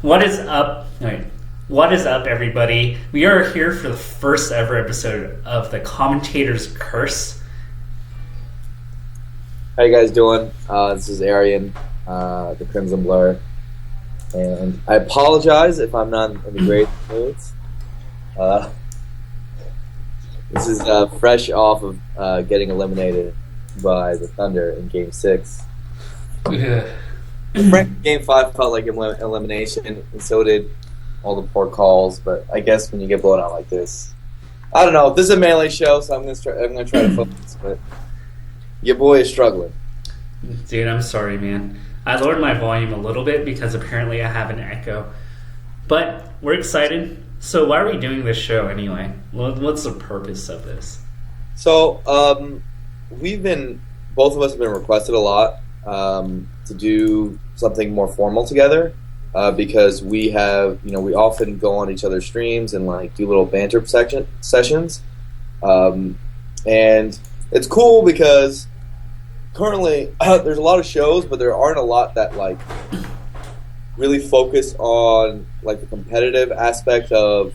What is up? Right. What is up, everybody? We are here for the first ever episode of the Commentator's Curse. How you guys doing? This is Arian, the Crimson Blur, and I apologize if I'm not in the great moods. This is fresh off of getting eliminated by the Thunder in Game 6. Game 5 felt like elimination, and so did all the poor calls. But I guess when you get blown out like this, I don't know. This is a melee show, so I'm gonna try to focus. But your boy is struggling. Dude, I'm sorry, man. I lowered my volume a little bit because apparently I have an echo. But we're excited. So why are we doing this show anyway? What's the purpose of this? So both of us have been requested a lot to do something more formal together because we often go on each other's streams and like do little banter sessions, and it's cool because currently there's a lot of shows, but there aren't a lot that like really focus on like the competitive aspect of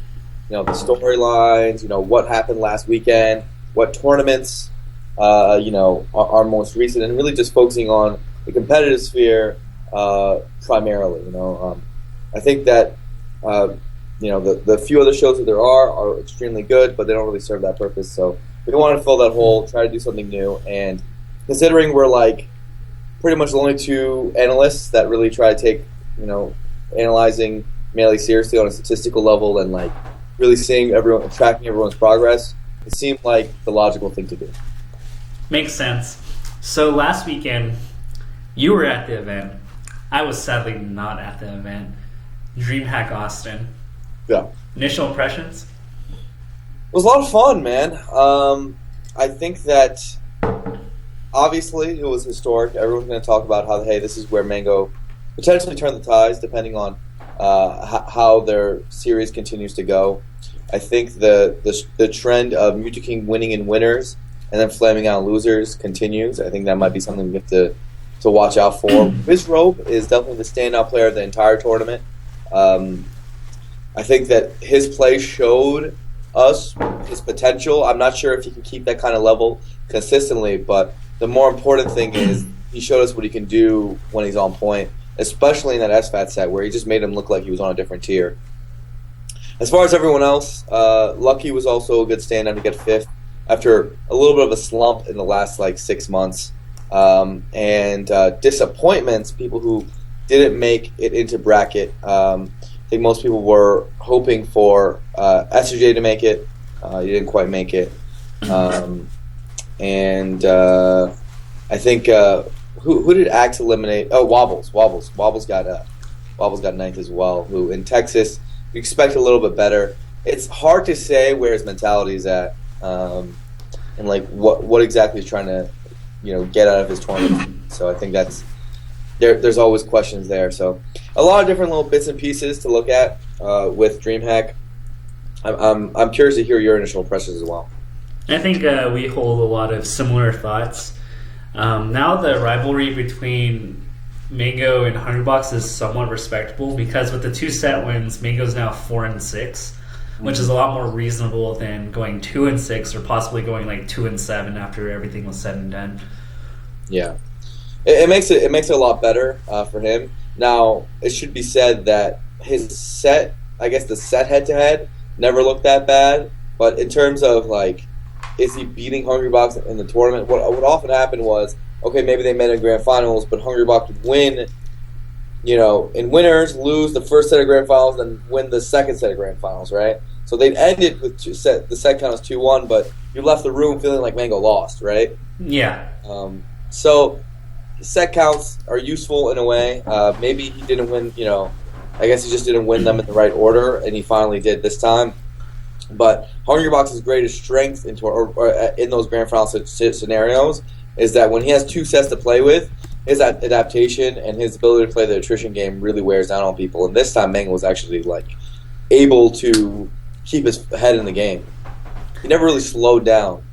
the storylines, what happened last weekend, what tournaments are most recent, and really just focusing on the competitive sphere primarily. I think that the few other shows that there are extremely good, but they don't really serve that purpose. So we want to fill that hole, try to do something new, and considering we're like pretty much the only two analysts that really try to take analyzing Melee seriously on a statistical level and like really tracking everyone's progress, it seemed like the logical thing to do. Makes sense. So last weekend, you were at the event. I was sadly not at the event. DreamHack Austin. Yeah. Initial impressions? It was a lot of fun, man. I think that obviously it was historic. Everyone's going to talk about how, hey, this is where Mango potentially turned the tides, depending on how their series continues to go. I think the trend of Muta King winning in winners and then flaming out losers continues. I think that might be something we have to watch out for. Wizrobe is definitely the standout player of the entire tournament. I think that his play showed us his potential. I'm not sure if he can keep that kind of level consistently, but the more important thing is he showed us what he can do when he's on point, especially in that SFAT set where he just made him look like he was on a different tier. As far as everyone else, Lucky was also a good standout to get 5th after a little bit of a slump in the last 6 months. And disappointments, people who didn't make it into bracket. I think most people were hoping for SJ to make it. He didn't quite make it. And I think who did Axe eliminate? Oh, Wobbles. Wobbles got 9th as well. Who in Texas we expect a little bit better. It's hard to say where his mentality is at, and like what exactly he's trying to get out of his tournament. So I think that's there's always questions there. So a lot of different little bits and pieces to look at with DreamHack. I'm curious to hear your initial impressions as well. I think we hold a lot of similar thoughts. Now the rivalry between Mango and Hungrybox is somewhat respectable because with the 2 set wins, Mango's now 4-6, which is a lot more reasonable than going 2-6 or possibly going 2-7 after everything was said and done. Yeah, it makes it a lot better for him. Now it should be said that his set, I guess the set head-to-head never looked that bad, but in terms of is he beating Hungrybox in the tournament? What often happened was, okay, maybe they met in grand finals, but Hungrybox would win, in winners, lose the first set of grand finals, then win the second set of grand finals, right? So they'd ended with the set count was 2-1, but you left the room feeling like Mango lost, right? Yeah. So set counts are useful in a way. Maybe he didn't win, I guess he just didn't win them in the right order, and he finally did this time. But Hungrybox's greatest strength in those grand final scenarios is that when he has 2 sets to play with, his adaptation and his ability to play the attrition game really wears down on people. And this time, Mango was actually able to keep his head in the game. He never really slowed down.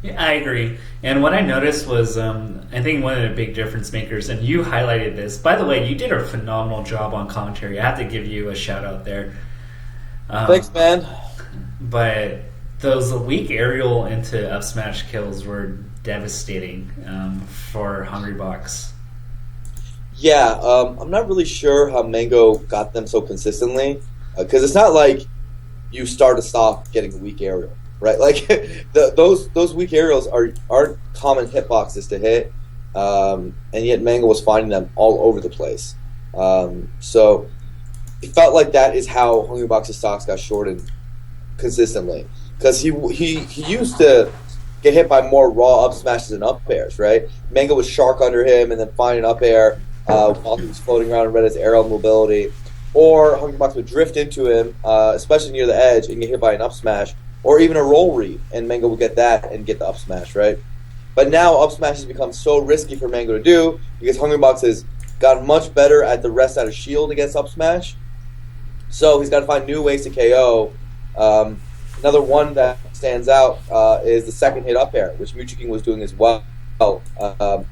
Yeah, I agree. And what I noticed was, I think one of the big difference makers, and you highlighted this. By the way, you did a phenomenal job on commentary. I have to give you a shout out there. Thanks, man. But those weak aerial into up smash kills were devastating for Hungrybox. Yeah, I'm not really sure how Mango got them so consistently, because it's not like you start to stop getting a weak aerial, right? Like those weak aerials aren't common hitboxes to hit, and yet Mango was finding them all over the place. So it felt like that is how Hungrybox's stocks got shorted consistently, because he used to get hit by more raw up smashes and up airs, right? Mango would shark under him and then find an up air while he was floating around and read his aerial mobility. Or Hungrybox would drift into him, especially near the edge, and get hit by an up smash, or even a roll read, and Mango would get that and get the up smash, right? But now up smash has become so risky for Mango to do, because Hungrybox has gotten much better at the rest out of shield against up smash. So he's got to find new ways to KO. Another one that stands out is the second hit up air, which King was doing as well.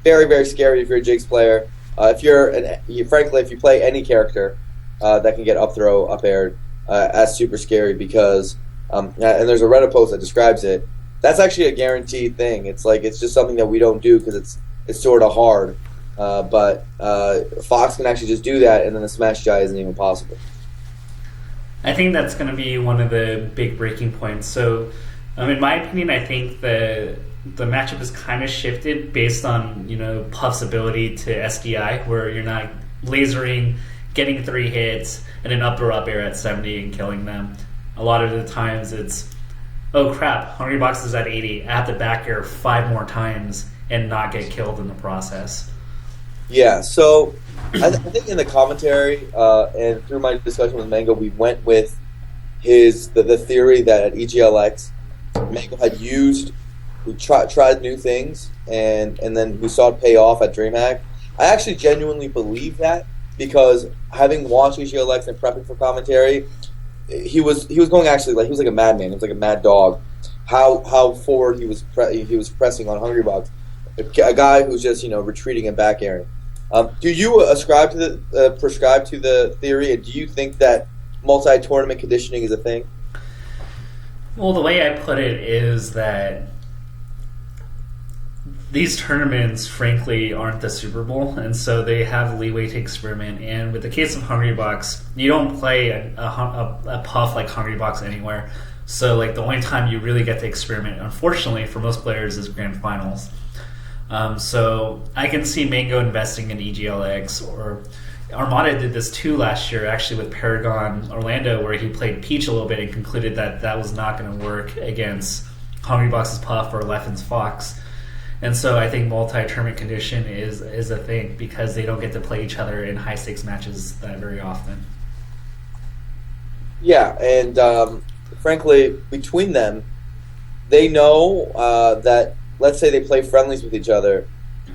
Very, very scary if you're a Jigs player. Frankly, if you play any character that can get up throw, up aired, that's super scary because, and there's a Reddit post that describes it. That's actually a guaranteed thing. It's just something that we don't do because it's sort of hard. But Fox can actually just do that, and then the smash Jai isn't even possible. I think that's going to be one of the big breaking points. So, in my opinion, I think the matchup is kind of shifted based on Puff's ability to SDI, where you're not lasering, getting 3 hits, and an up or up air at 70 and killing them. A lot of the times it's, oh crap, Hungrybox is at 80, I have to back air 5 more times and not get killed in the process. Yeah, so I think in the commentary and through my discussion with Mango, we went with the theory that at EGLX, Mango had we tried new things, and then we saw it pay off at DreamHack. I actually genuinely believe that, because having watched EGLX and prepping for commentary, he was going actually like he was like a madman. He was like a mad dog. How forward he was pressing on Hungrybox, a guy who's just retreating and back airing. Do you prescribe to the theory, and do you think that multi-tournament conditioning is a thing? Well, the way I put it is that these tournaments, frankly, aren't the Super Bowl, and so they have leeway to experiment. And with the case of Hungrybox, you don't play a Puff like Hungrybox anywhere. So, like, the only time you really get to experiment, unfortunately, for most players, is Grand Finals. So I can see Mango investing in EGLX, or Armada did this too last year, actually, with Paragon Orlando, where he played Peach a little bit and concluded that was not going to work against Hungrybox's Puff or Leffen's Fox. And so I think multi-tournament condition is a thing, because they don't get to play each other in high-stakes matches that very often. Yeah, and frankly, between them, they know that, let's say they play friendlies with each other,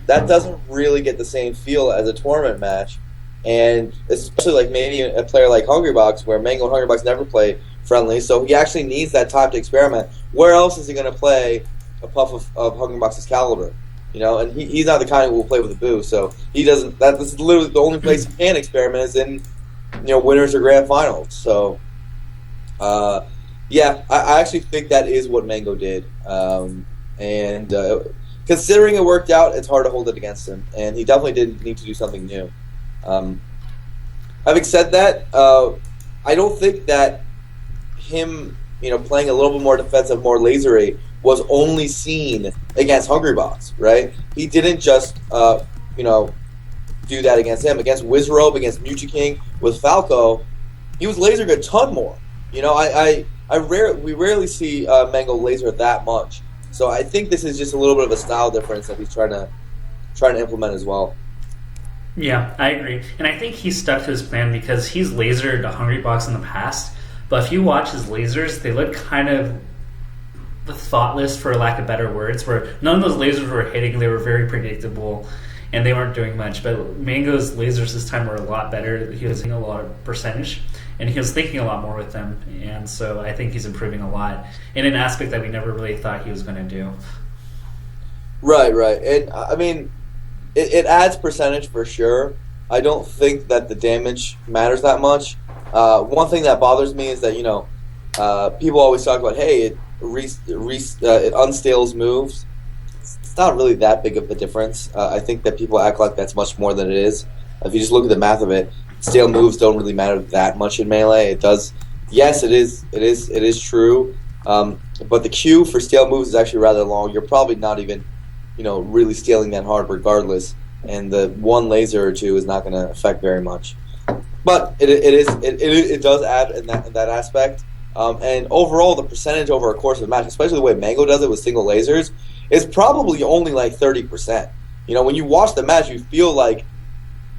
that doesn't really get the same feel as a tournament match. And especially like maybe a player like Hungrybox, where Mango and Hungrybox never play friendly, so he actually needs that time to experiment. Where else is he going to play a Puff of Hungrybox's caliber? And he's not the kind who will play with a boo, so he doesn't. That's literally the only place he can experiment is in winners or grand finals. So yeah, I actually think that is what Mango did. And considering it worked out, it's hard to hold it against him. And he definitely didn't need to do something new. Having said that, I don't think that him, playing a little bit more defensive, more lasery, was only seen against Hungrybox, right? He didn't just, do that against him. Against Wizrobe, against King, with Falco, he was lasering a ton more. We rarely see Mango laser that much. So I think this is just a little bit of a style difference that he's trying to implement as well. Yeah, I agree. And I think he stuck to his plan because he's lasered a Hungrybox in the past. But if you watch his lasers, they look kind of thoughtless, for lack of better words, where none of those lasers were hitting. They were very predictable, and they weren't doing much. But Mango's lasers this time were a lot better. He was hitting a lot of percentage, and he was thinking a lot more with them. And so I think he's improving a lot in an aspect that we never really thought he was going to do. Right, right. And I mean, it adds percentage for sure. I don't think that the damage matters that much. One thing that bothers me is that, people always talk about, hey, it unstales moves. It's not really that big of a difference. I think that people act like that's much more than it is. If you just look at the math of it, stale moves don't really matter that much in Melee. It does. Yes, it is true. But the queue for stale moves is actually rather long. You're probably not even, really stealing that hard regardless. And the one laser or two is not going to affect very much. But it does add in that aspect. And overall, the percentage over a course of a match, especially the way Mango does it with single lasers, is probably only like 30%. When you watch the match, you feel like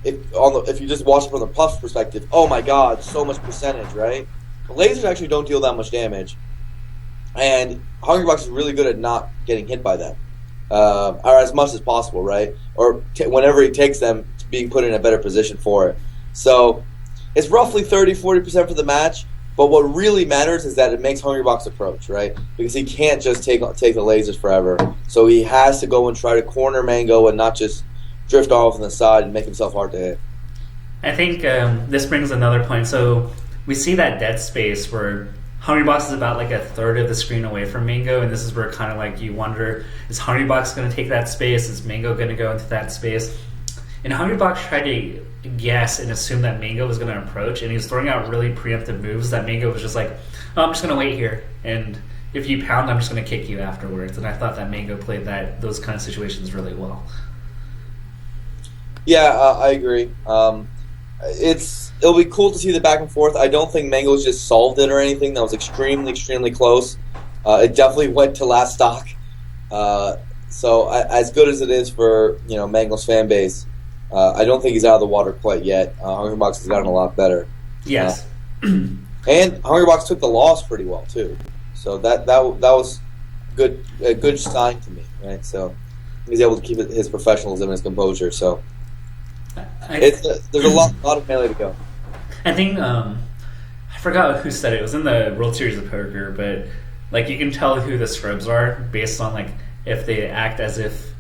if you just watch it from the Plup's perspective, oh my god, so much percentage, right? Lasers actually don't deal that much damage, and Hungrybox is really good at not getting hit by them, or as much as possible, right? Or whenever he takes them, being put in a better position for it. So it's roughly 30-40% for the match. But what really matters is that it makes Hungrybox approach, right? Because he can't just take the lasers forever. So he has to go and try to corner Mango and not just drift off on the side and make himself hard to hit. I think this brings another point. So we see that dead space where Hungrybox is about like a third of the screen away from Mango, and this is where kind of like you wonder, is Hungrybox going to take that space? Is Mango going to go into that space? And Hungrybox tried to guess and assume that Mango was going to approach, and he was throwing out really preemptive moves that Mango was just like, oh, I'm just going to wait here, and if you pound, I'm just going to kick you afterwards. And I thought that Mango played those kind of situations really well. Yeah, I agree. It'll be cool to see the back and forth. I don't think Mango's just solved it or anything. That was extremely, extremely close. It definitely went to last stock. So as good as it is for Mango's fan base, I don't think he's out of the water quite yet. Hungrybox has gotten a lot better. Yes. And Hungrybox took the loss pretty well too. So that was a good sign to me, right? So he's able to keep his professionalism and his composure. So there's a lot of Melee to go. I think I forgot who said it. It was in the World Series of Poker, but like you can tell who the scrubs are based on like if they act as if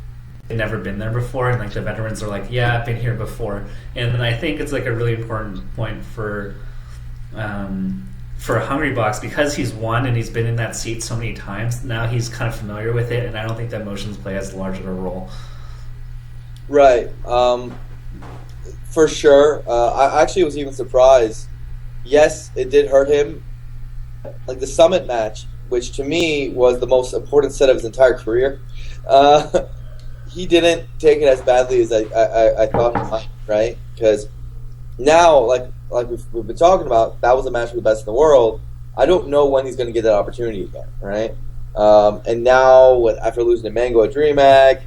they've never been there before, and like the veterans are like, yeah, I've been here before. And then I think it's like a really important point for Hungrybox, because he's won and he's been in that seat so many times. Now he's kind of familiar with it, and I don't think that motions play as large of a role. Right. For sure. I actually was even surprised. Yes, it did hurt him. Like the Summit match, which to me was the most important set of his entire career. He didn't take it as badly as I thought he might, right? Because now, like we've been talking about, that was a match with the best in the world. I don't know when he's going to get that opportunity again, right? And now, after losing to Mango at DreamHack,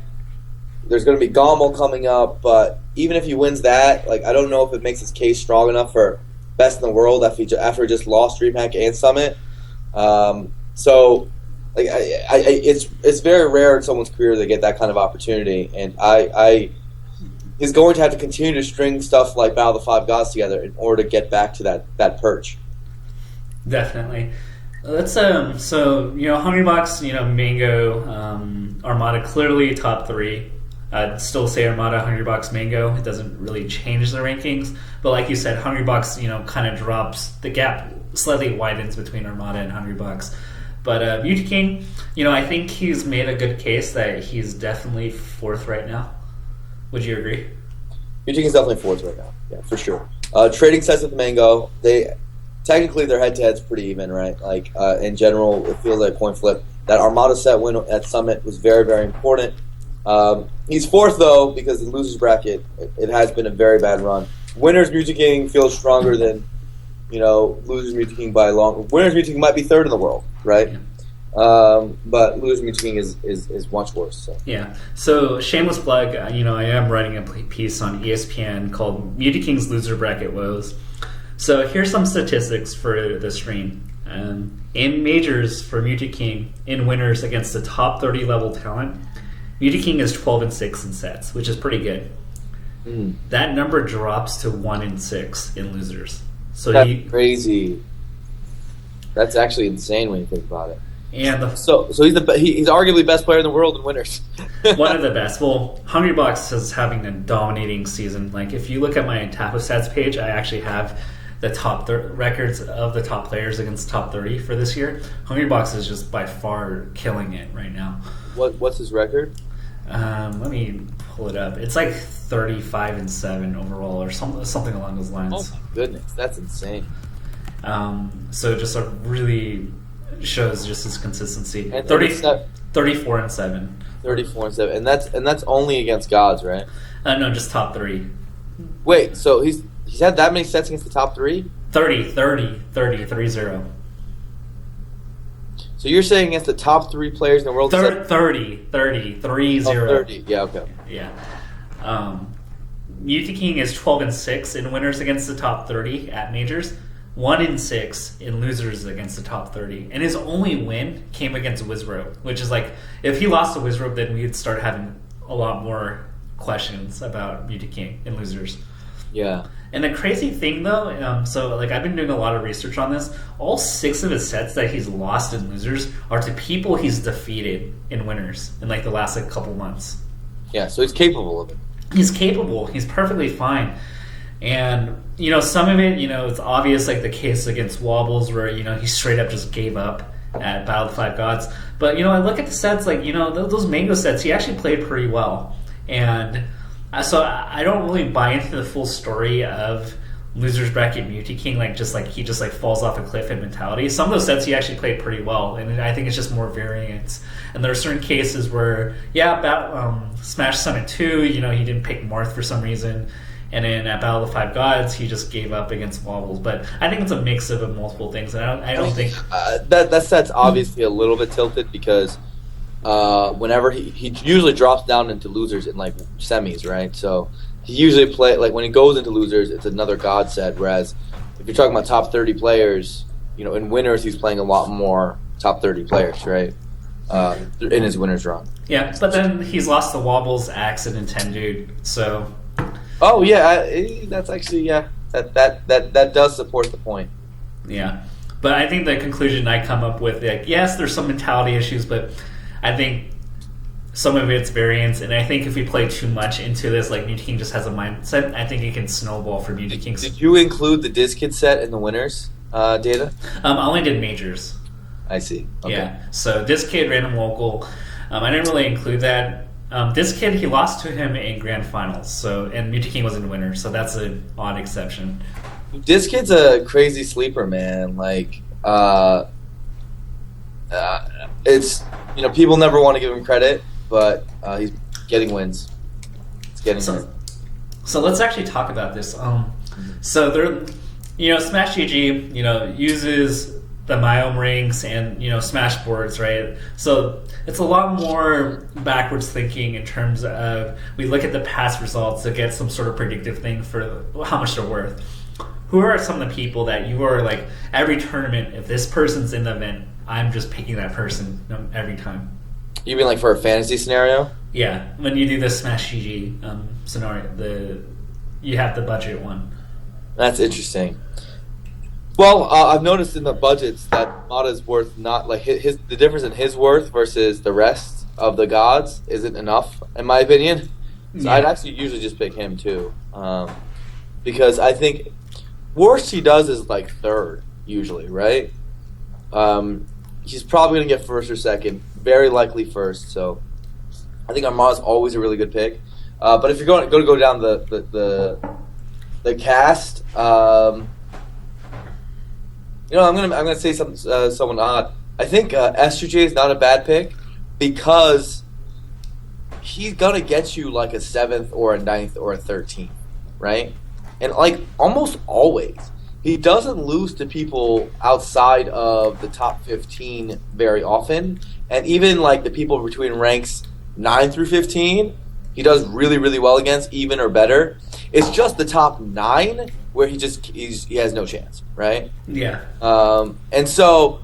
there's going to be GOML coming up, but even if he wins that, like I don't know if it makes his case strong enough for best in the world after he just lost DreamHack and Summit. So, like, it's very rare in someone's career to get that kind of opportunity, and he's going to have to continue to string stuff like Battle of the Five Gods together in order to get back to that perch. Definitely. Let's Hungrybox, Mango, Armada clearly top three. I'd still say Armada, Hungrybox, Mango. It doesn't really change the rankings, but like you said, Hungrybox, kind of drops, the gap slightly widens between Armada and Hungrybox. But Mutaking, I think he's made a good case that he's definitely fourth right now. Would you agree? Mutaking is definitely fourth right now. Yeah, for sure. Trading sets with Mango, technically their head-to-head's pretty even, right? Like in general, it feels like a coin flip. That Armada set win at Summit was very, very important. He's fourth though because in losers bracket it has been a very bad run. Winners Mutaking feels stronger than losers Mutaking by a long. Winners Mutaking might be third in the world, right? Yeah. But losers Mutaking is much worse. So. Yeah. So shameless plug. I am writing a piece on ESPN called Mutaking's Loser Bracket Woes. So here's some statistics for the stream. In majors for Mutaking, in winners against the top 30 level talent, Mutaking is 12-6 in sets, which is pretty good. That number drops to 1-6 in losers. So that's crazy. That's actually insane when you think about it. And so he's arguably best player in the world in winners. one of the best. Well, Hungrybox is having a dominating season. Like, if you look at my Tafo stats page, I actually have the top records of the top players against top 30 for this year. Hungrybox is just by far killing it right now. What's his record? Let me pull it up. It's like 35-7 overall, or something along those lines. Oh my goodness, that's insane. So just really shows just his consistency. And 34-7. 34-7, and that's only against gods, right? No, just top 3. Wait, so he's had that many sets against the top 3? 30. So you're saying against the top 3 players in the world? 30. Oh, 30. Yeah, okay. Yeah. Mewtwo King is 12-6 in winners against the top 30 at majors. 1-6 in losers against the top 30, and his only win came against Wizrobe, which is like, if he lost to Wizrobe, then we'd start having a lot more questions about Mewtwo King in losers. Yeah. And the crazy thing, though, so like I've been doing a lot of research on this. All 6 of his sets that he's lost in losers are to people he's defeated in winners in like the last couple months. Yeah, so he's capable of it. He's capable. He's perfectly fine. And, some of it, it's obvious, like the case against Wobbles where, he straight up just gave up at Battle of the Five Gods. But, I look at the sets, like, those Mango sets, he actually played pretty well. And so I don't really buy into the full story of Losers Bracket Mewtwo King, he just falls off a cliff in mentality. Some of those sets he actually played pretty well, and I think it's just more variance. And there are certain cases where, Smash Summit 2, he didn't pick Marth for some reason. And then at Battle of the Five Gods, he just gave up against Wobbles. But I think it's a mix of multiple things. And I don't think... that set's obviously a little bit tilted because whenever he usually drops down into losers in, like, semis, right? So he usually like, when he goes into losers, it's another God set. Whereas if you're talking about top 30 players, in winners, he's playing a lot more top 30 players, right? In his winners run. Yeah, but then he's lost the Wobbles, Axe, and Nintendo, so... Oh yeah, that's actually that does support the point. Yeah, but I think the conclusion I come up with, like, yes, there's some mentality issues, but I think some of it's variance, and I think if we play too much into this, like Mewtwo King just has a mindset, I think it can snowball for Mewtwo King. Did you include the Diskid set in the winners data? I only did majors. I see. Okay. Yeah, so Diskid, random local. I didn't really include that. This kid, he lost to him in grand finals, and Mewtwo King was in winner, so that's an odd exception. This kid's a crazy sleeper, man. Like, it's people never want to give him credit, but he's getting wins. He's getting wins. So let's actually talk about this. So there, Smash GG, uses the Myome rings and Smash boards, right? So it's a lot more backwards thinking in terms of we look at the past results to get some sort of predictive thing for how much they're worth. Who are some of the people that you are like every tournament? If this person's in the event, I'm just picking that person every time. You mean like for a fantasy scenario? Yeah, when you do the Smash GG scenario, you have the budget one. That's interesting. Well, I've noticed in the budgets that Mata's worth not like the difference in his worth versus the rest of the gods isn't enough, in my opinion. So yeah. I'd actually usually just pick him too, because I think worst he does is like third usually, right? He's probably gonna get first or second, very likely first. So I think Armada's always a really good pick. But if you're going to go down the cast. I'm gonna say someone odd. I think SJ is not a bad pick because he's gonna get you like a 7th or a 9th or a 13th, right? And like almost always, he doesn't lose to people outside of the top 15 very often, and even like the people between ranks 9 through 15, he does really, really well against, even or better. It's just the top 9 where he has no chance, right? Yeah. And so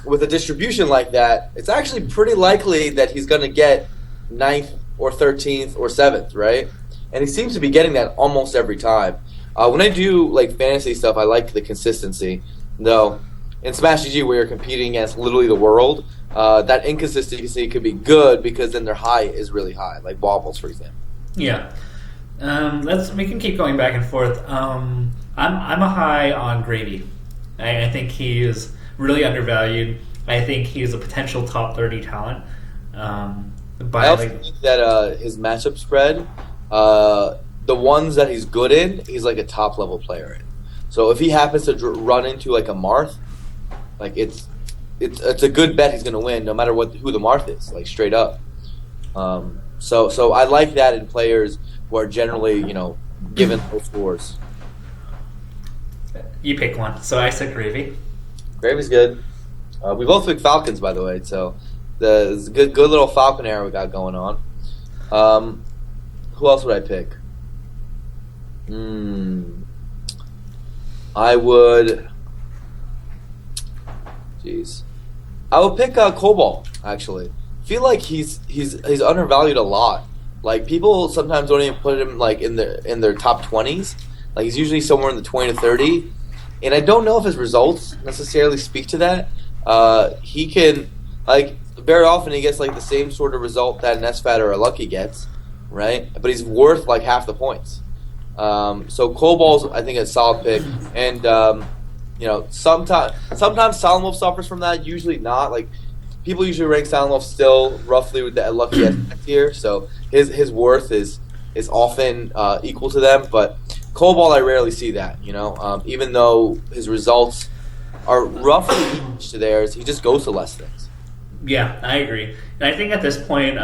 with a distribution like that, it's actually pretty likely that he's going to get 9th or 13th or 7th, right? And he seems to be getting that almost every time. When I do like fantasy stuff, I like the consistency. Though in Smash GG, where you're competing against literally the world, that inconsistency could be good because then their high is really high, like wobbles, for example. Yeah. We can keep going back and forth. I'm a high on Gravy. I think he is really undervalued. I think he is a potential top 30 talent. I also think that his matchup spread, the ones that he's good in, he's like a top level player in. So if he happens to run into like a Marth, like it's a good bet he's going to win no matter who the Marth is, like straight up. So I like that in players who are generally, given those scores. You pick one. So I said Gravy. Gravy's good. We both picked Falcons, by the way, so the good little Falcon era we got going on. Who else would I pick? I would. Jeez, I would pick Cobalt. Actually, feel like he's undervalued a lot. Like people sometimes don't even put him like in their top 20s. Like he's usually somewhere in the 20 to 30, and I don't know if his results necessarily speak to that. He can very often he gets like the same sort of result that an SFAT or a Lucky gets, right? But he's worth like half the points. So Cobalt's I think a solid pick, and sometimes Salamov suffers from that. Usually not. Like people usually rank Salamov still roughly with the Lucky SFAT tier, so his worth is often equal to them. But Cobalt I rarely see that. Even though his results are roughly equal to theirs, he just goes to less things. Yeah, I agree. And I think at this point,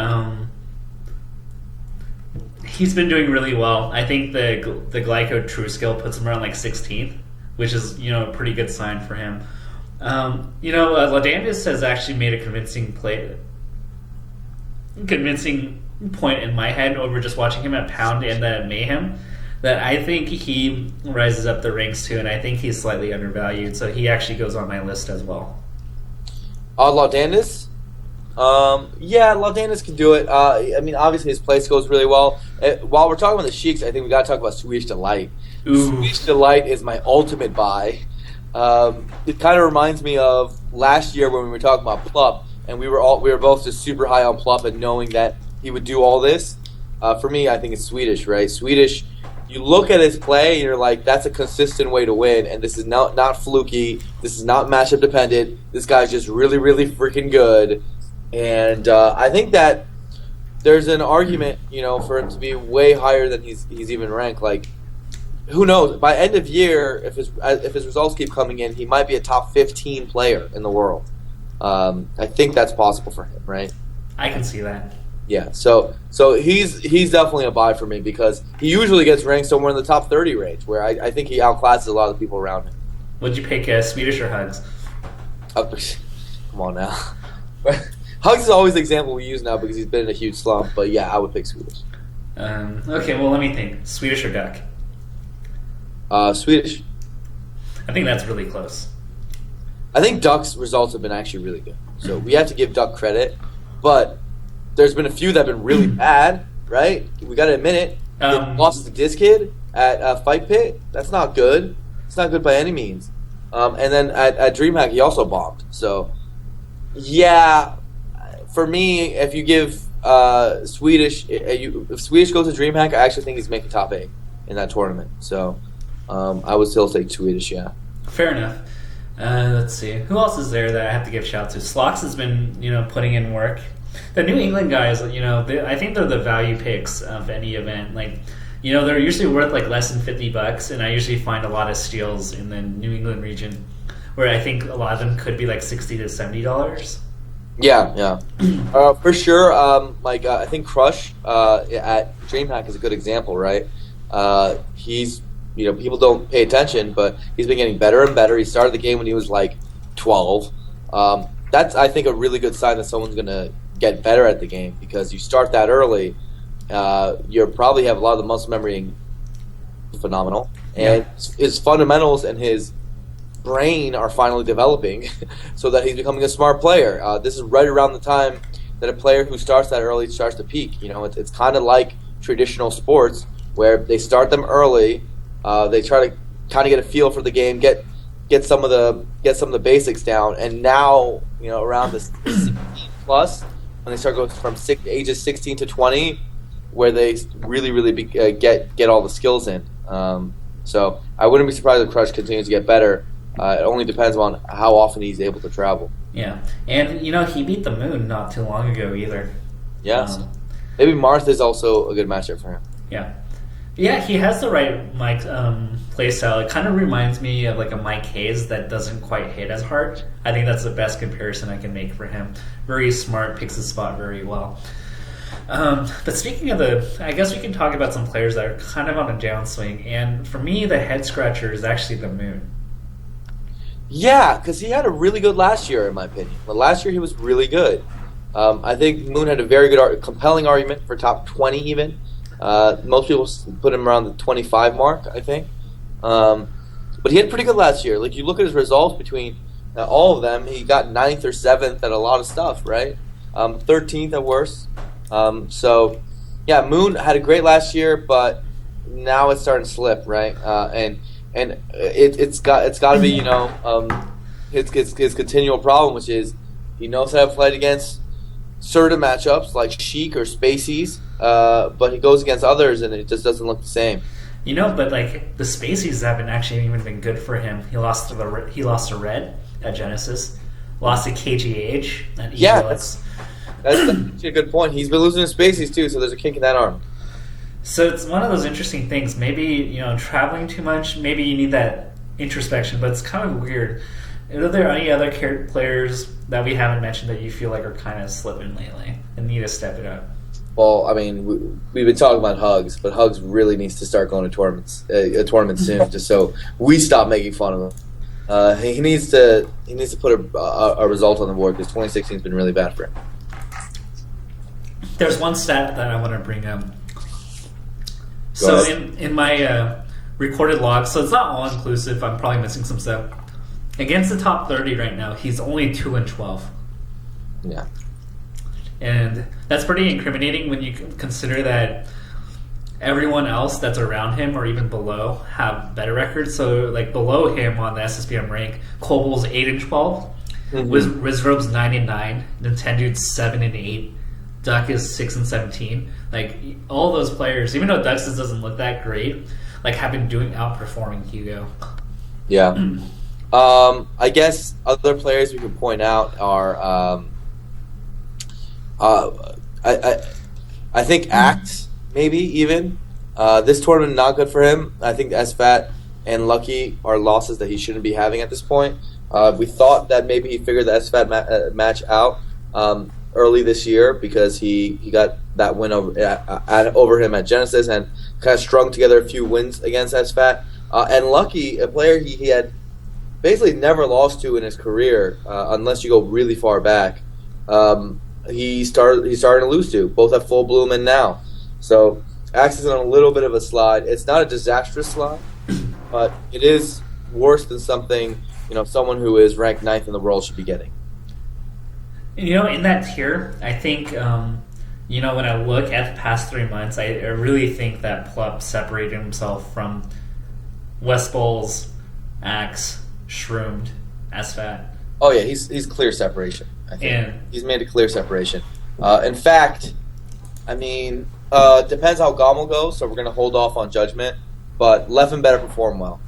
he's been doing really well. I think the Glyco True Skill puts him around like 16th, which is a pretty good sign for him. Ladandis has actually made a convincing point in my head over just watching him at Pound and at Mayhem that I think he rises up the ranks too, and I think he's slightly undervalued, so he actually goes on my list as well. Laudandis? Yeah, Laudandis can do it. Obviously his play goes really well. While we're talking about the Sheiks, I think we got to talk about Swedish Delight. Ooh. Swedish Delight is my ultimate buy. It kind of reminds me of last year when we were talking about Plup, and we were both just super high on Plup and knowing that he would do all this. For me, I think it's Swedish, right? Swedish, you look at his play and you're like, that's a consistent way to win, and this is not fluky. This is not matchup dependent. This guy's just really, really freaking good. And I think that there's an argument, for him to be way higher than he's even ranked. Like, who knows? By end of year, if his results keep coming in, he might be a top 15 player in the world. I think that's possible for him, right? I can see that. Yeah, so he's definitely a buy for me because he usually gets ranked somewhere in the top 30 range, where I think he outclasses a lot of the people around him. Would you pick Swedish or Hugs? Come on now. Hugs is always the example we use now because he's been in a huge slump, but yeah, I would pick Swedish. Okay, well, let me think. Swedish or Duck? Swedish. I think that's really close. I think Duck's results have been actually really good. So we have to give Duck credit, but there's been a few that have been really bad, right? We got to admit it. They lost to this kid at Fight Pit. That's not good. It's not good by any means. And then at DreamHack, he also bombed. So, yeah, for me, if you give Swedish, if Swedish goes to DreamHack, I actually think he's making top 8 in that tournament. So, I would still take Swedish, yeah. Fair enough. Let's see. Who else is there that I have to give shout to? Slox has been, putting in work. The New England guys, I think they're the value picks of any event. Like, they're usually worth like less than $50, and I usually find a lot of steals in the New England region, where I think a lot of them could be like $60 to $70. Yeah. For sure. I think Crush at DreamHack is a good example, right? He's people don't pay attention, but he's been getting better and better. He started the game when he was like 12. That's, I think, a really good sign that someone's going to get better at the game because you start that early. You probably have a lot of the muscle memory phenomenal. And his fundamentals and his brain are finally developing so that he's becoming a smart player. This is right around the time that a player who starts that early starts to peak. It's kind of like traditional sports where they start them early. They try to kind of get a feel for the game, get get some of the basics down, and now around the 16 plus when they start going from ages 16 to 20, where they really get all the skills in. So I wouldn't be surprised if Crush continues to get better. It only depends on how often he's able to travel. Yeah, and he beat the Moon not too long ago either. Yes. Maybe Marth is also a good matchup for him. Yeah. Yeah, he has the right play style. It kind of reminds me of like a Mike Hayes that doesn't quite hit as hard. I think that's the best comparison I can make for him. Very smart, picks his spot very well. But speaking of I guess we can talk about some players that are kind of on a downswing. And for me, the head scratcher is actually the Moon. Yeah, because he had a really good last year, in my opinion. But last year he was really good. I think Moon had a very good, compelling argument for top 20 even. Most people put him around the 25 mark, I think. But he had pretty good last year. Like, you look at his results between all of them, he got 9th or 7th at a lot of stuff, right? 13th at worst. So, yeah, Moon had a great last year, but now it's starting to slip, right? And it's got to be, his continual problem, which is he knows how to fight against certain matchups like Sheik or Spaceys, but he goes against others and it just doesn't look the same. But like the Spaceys haven't actually even been good for him. He lost to Red at Genesis, lost to KGH at Yeah, that's a good point. He's been losing to Spaceys too, so there's a kink in that arm. So it's one of those interesting things. Maybe traveling too much. Maybe you need that introspection, but it's kind of weird. Are there any other players that we haven't mentioned that you feel like are kind of slipping lately and need to step it up? Well, I mean, we've been talking about Hugs, but Hugs really needs to start going to tournaments, a tournament soon, just so we stop making fun of him. He needs to put a result on the board because 2016 has been really bad for him. There's one stat that I want to bring up. Go So in my recorded log, so it's not all inclusive. I'm probably missing some stuff. Against the top 30 right now, he's only 2-12. Yeah. And that's pretty incriminating when you consider that everyone else that's around him or even below have better records. So, like, below him on the SSBM rank, Kobol's 8-12, Rizrob's 9-9, Nintendude's 7-8, Duck is 6-17. Like, all those players, even though Ducks doesn't look that great, like, have been outperforming Hugo. Yeah. I guess other players we could point out are I think Axe, maybe even. This tournament not good for him. I think SFAT and Lucky are losses that he shouldn't be having at this point. We thought that maybe he figured the SFAT match out early this year because he got that win over him at Genesis and kind of strung together a few wins against SFAT. And Lucky, a player he had basically never lost to in his career, unless you go really far back. He's starting to lose to, both at Full Bloom and now. So Axe is on a little bit of a slide. It's not a disastrous slide, but it is worse than something someone who is ranked 9th in the world should be getting. In that tier, I think when I look at the past 3 months, I really think that Plup separated himself from West Bowls, Axe, Shroomed, SFAT. Oh yeah, he's clear separation. I think he's made a clear separation. In fact, I mean, depends how GOML goes, so we're going to hold off on judgment. But Leffen better perform well.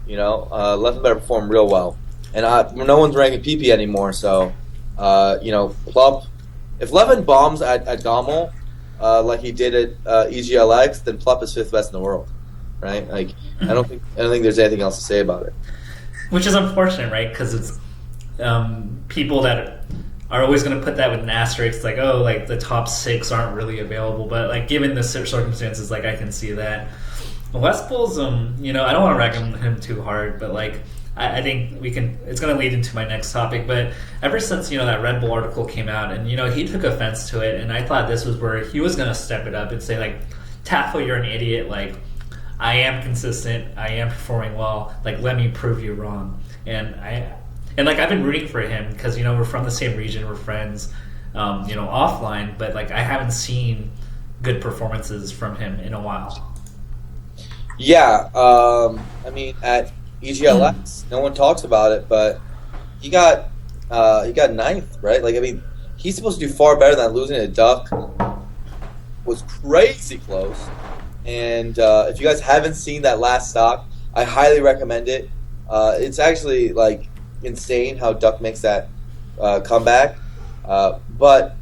Leffen better perform real well. And no one's ranking PP anymore, so Plup. If Leffen bombs at GOML like he did at EGLX, then Plup is 5th best in the world, right? Like I don't think there's anything else to say about it. Which is unfortunate, right? Because it's people that are always going to put that with an asterisk, like, oh, like the top 6 aren't really available. But like given the circumstances, like I can see that. West Bulls, I don't want to rag him too hard, but like I think we can. It's going to lead into my next topic. But ever since that Red Bull article came out, and he took offense to it, and I thought this was where he was going to step it up and say like, Tafo, you're an idiot. Like, I am consistent. I am performing well. Like, let me prove you wrong. And I've been rooting for him because we're from the same region, we're friends, offline. But like I haven't seen good performances from him in a while. Yeah, I mean at EGLX. No one talks about it, but he got ninth, right? Like, I mean, he's supposed to do far better than losing to Duck. Was crazy close. And if you guys haven't seen that last stock, I highly recommend it. It's actually like insane how Duck makes that comeback, but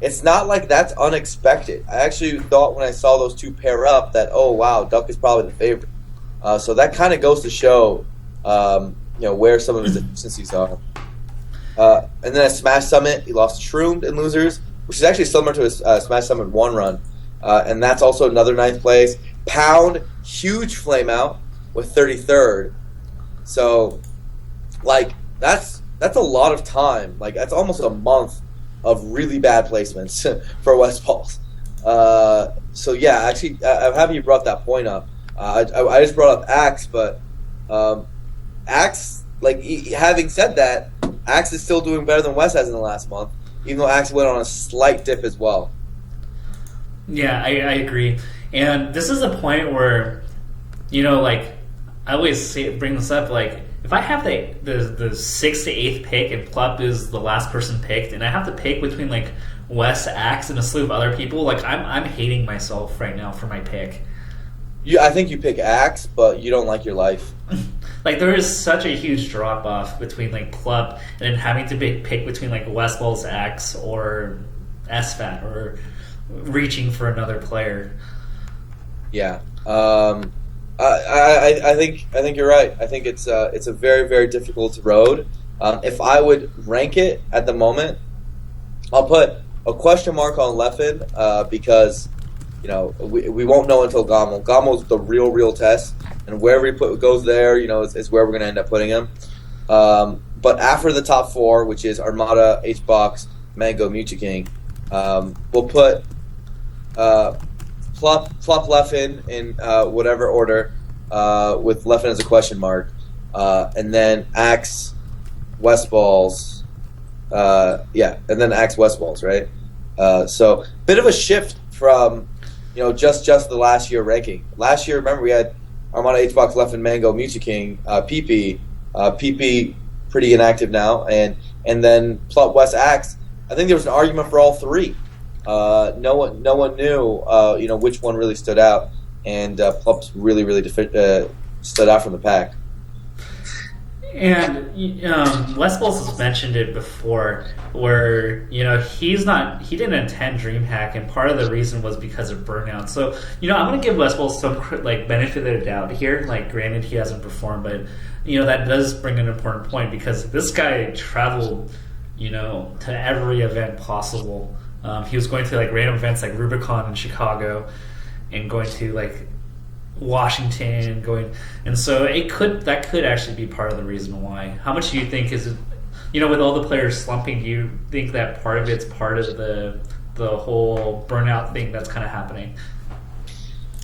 it's not like that's unexpected. I actually thought when I saw those two pair up that, oh wow, Duck is probably the favorite. So that kind of goes to show, where some of his deficiencies are. And then at Smash Summit, he lost Shroomed in losers, which is actually similar to his Smash Summit 1 run. And that's also another 9th place. Pound, huge flame out with 33rd. So, like, that's a lot of time. Like, that's almost a month of really bad placements for West Balls. So, yeah, actually, I'm happy you brought that point up. I just brought up Axe, but Axe, like, having said that, Axe is still doing better than West has in the last month, even though Axe went on a slight dip as well. Yeah, I agree. And this is a point where, like, I always bring this up, like, if I have the 6th to 8th pick and Plup is the last person picked, and I have to pick between, like, Wes, Axe, and a slew of other people, like, I'm hating myself right now for my pick. I think you pick Axe, but you don't like your life. Like, there is such a huge drop-off between, like, Plup and then having to pick between, like, Westball's Axe or SFAT or reaching for another player. Yeah. I think you're right. I think it's a very, very difficult road. If I would rank it at the moment, I'll put a question mark on Leffen because we won't know until GOML. GOML is the real test, and wherever he goes there, is where we're going to end up putting him. But after the top 4, which is Armada, HBox, Mango, King, we'll put Plup Leffen in whatever order, with Leffen as a question mark, and then Axe, Westballs, and then Axe, Westballs, right? So bit of a shift from just the last year ranking. Last year, remember, we had Armada, HBox, Leffen, Mango, King, PP pretty inactive now, and then Plup, West, Axe. I think there was an argument for all 3. No one knew which one really stood out, and Plup's really stood out from the pack. And Westballs has mentioned it before, where he didn't attend DreamHack, and part of the reason was because of Burnout. So I'm going to give Westballs some benefit of the doubt here. Like, granted, he hasn't performed, but that does bring an important point because this guy traveled to every event possible. He was going to random events like Rubicon in Chicago, and going to Washington, and so that could actually be part of the reason why. How much do you think is it? With all the players slumping, do you think that part of it's part of the whole Burnout thing that's kind of happening?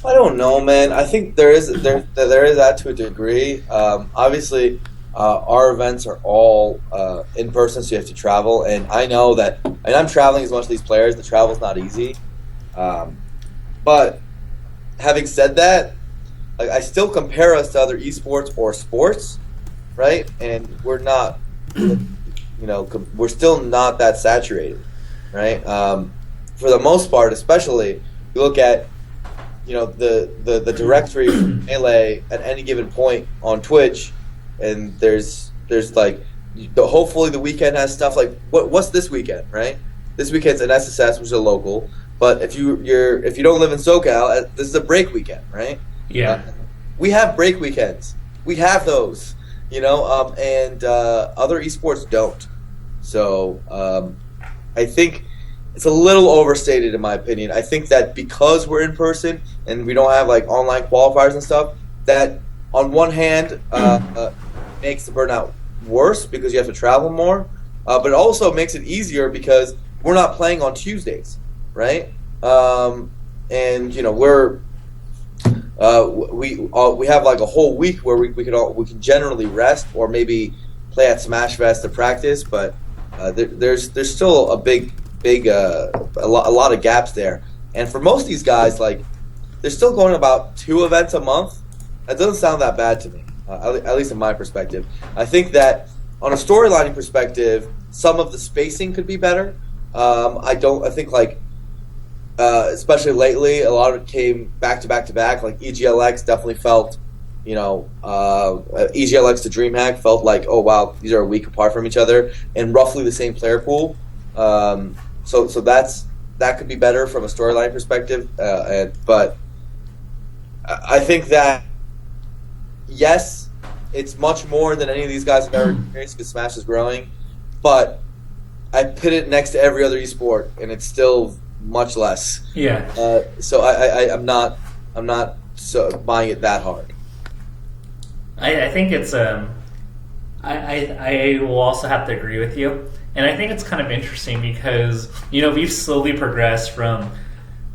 I don't know, man. I think there is that to a degree. Obviously, our events are all in person, so you have to travel. And I know that, and I'm traveling as much as these players. The travel's not easy. But having said that, I still compare us to other esports or sports, right? And we're not, we're still not that saturated, right? For the most part, especially, you look at, the directory for Melee at any given point on Twitch, and there's hopefully the weekend has stuff like what's this weekend, right? This weekend's an SSS, which is a local. But if you don't live in SoCal, this is a break weekend, right? Yeah. We have break weekends. We have those, and other esports don't. So I think it's a little overstated in my opinion. I think that because we're in person and we don't have online qualifiers and stuff, that on one hand makes the Burnout worse because you have to travel more, but it also makes it easier because we're not playing on Tuesdays, right? And we're we have a whole week where we can generally rest or maybe play at Smash Fest to practice, but there's still a lot of gaps there. And for most of these guys, they're still going about 2 events a month. That doesn't sound that bad to me. at least in my perspective. I think that on a storyline perspective, some of the spacing could be better. I think like especially lately, a lot of it came back to back to back. Like EGLX definitely felt, EGLX to DreamHack felt like, oh wow, these are a week apart from each other and roughly the same player pool. So that could be better from a storyline perspective. But I think that yes, it's much more than any of these guys have ever experienced because Smash is growing. But I put it next to every other esport, and it's still much less. Yeah. So I'm not so buying it that hard. I think it's I will also have to agree with you, and I think it's kind of interesting because we've slowly progressed from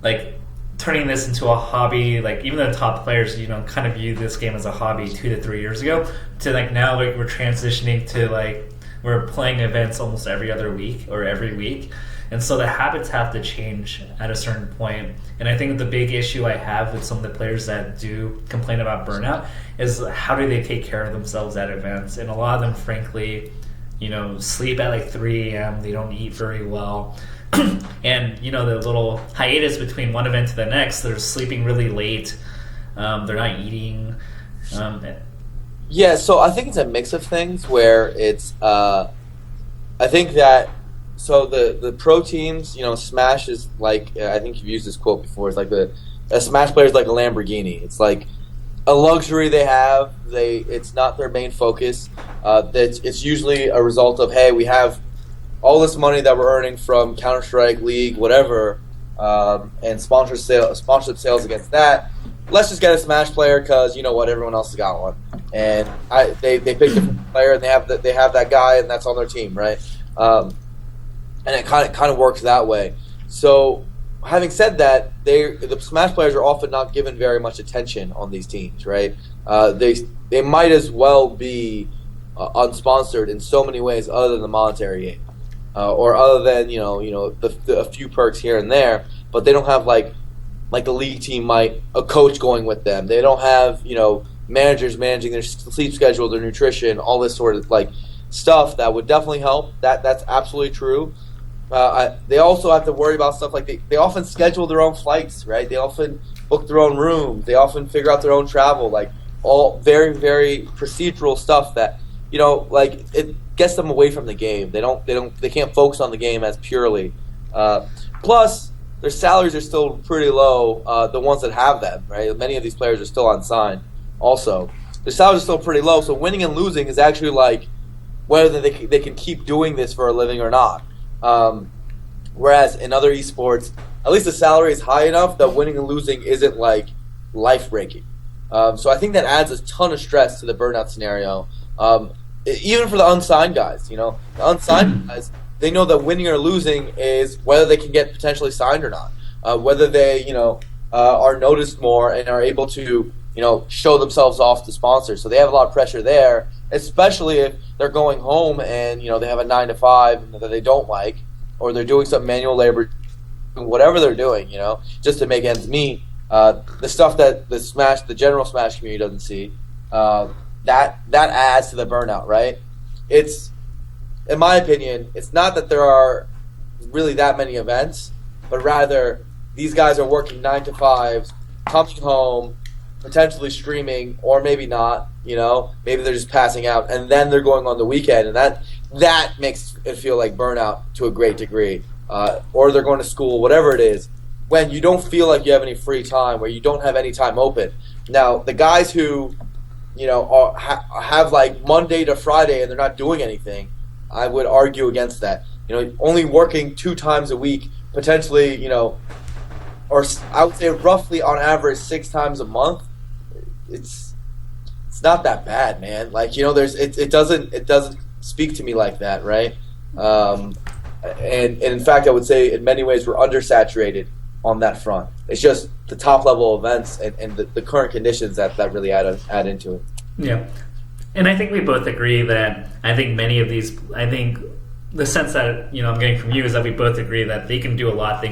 like turning this into a hobby. Like even the top players kind of view this game as a hobby 2 to 3 years ago to like now like we're transitioning to like we're playing events almost every other week or every week. And so the habits have to change at a certain point. And I think the big issue I have with some of the players that do complain about burnout is how do they take care of themselves at events. And a lot of them, frankly, sleep at like 3 a.m. They don't eat very well. And, the little hiatus between one event to the next, they're sleeping really late. They're not eating. Yeah, so I think it's a mix of things where it's, I think that, so the pro teams, Smash is like, I think you've used this quote before, it's like a Smash player is like a Lamborghini. It's like a luxury they have. It's not their main focus. It's usually a result of, hey, we have all this money that we're earning from Counter-Strike, League, whatever, and sponsorship sales against that. Let's just get a Smash player because you know what, everyone else has got one, and they pick a player and they have that guy and that's on their team, right? And it kind of works that way. So, having said that, the Smash players are often not given very much attention on these teams, right? They might as well be unsponsored in so many ways other than the monetary gain, or other than a few perks here and there. But they don't have like the league team might a coach going with them. They don't have managers managing their sleep schedule, their nutrition, all this sort of like stuff that would definitely help. That's absolutely true. They also have to worry about stuff like they often schedule their own flights, right? They often book their own rooms. They often figure out their own travel, like all very, very procedural stuff that, like it gets them away from the game. They can't focus on the game as purely. Plus, their salaries are still pretty low, the ones that have them, right? Many of these players are still unsigned also. Their salaries are still pretty low, so winning and losing is actually like whether they can keep doing this for a living or not. Whereas in other esports, at least the salary is high enough that winning and losing isn't like life-breaking. So I think that adds a ton of stress to the burnout scenario. Even for the unsigned guys, the unsigned guys, they know that winning or losing is whether they can get potentially signed or not, whether they are noticed more and are able to show themselves off to sponsors. So they have a lot of pressure there, especially if they're going home and they have a 9 to 5 that they don't like, or they're doing some manual labor, whatever they're doing, just to make ends meet. The stuff that the general Smash community doesn't see, that adds to the burnout, right? It's, in my opinion, it's not that there are really that many events, but rather these guys are working 9 to 5s, coming home, potentially streaming, or maybe not, maybe they're just passing out, and then they're going on the weekend, and that makes it feel like burnout to a great degree. Or they're going to school, whatever it is, when you don't feel like you have any free time, where you don't have any time open. Now, the guys who, have like Monday to Friday and they're not doing anything, I would argue against that. Only working 2 times a week, potentially, or I would say roughly on average 6 times a month. It's not that bad, man. Like it doesn't speak to me like that, right? And in fact, I would say in many ways we're undersaturated on that front. It's just the top level events and the current conditions that really add into it. Yeah, and I think we both agree that I think the sense that I'm getting from you is that we both agree that they can do a lot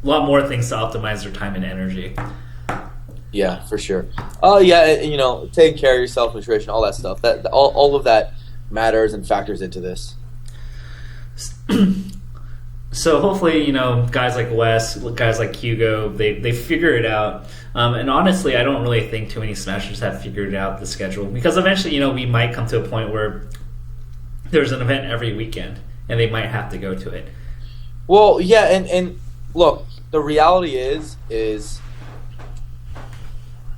more things to optimize their time and energy. Yeah, for sure. Oh, yeah, you know, taking care of yourself, nutrition, all that stuff. That all of that matters and factors into this. So hopefully, you know, guys like Wes, guys like Hugo, they figure it out. And honestly, I don't really think too many Smashers have figured out the schedule, because eventually, you know, we might come to a point where there's an event every weekend, and they might have to go to it. Well, yeah, and look, the reality is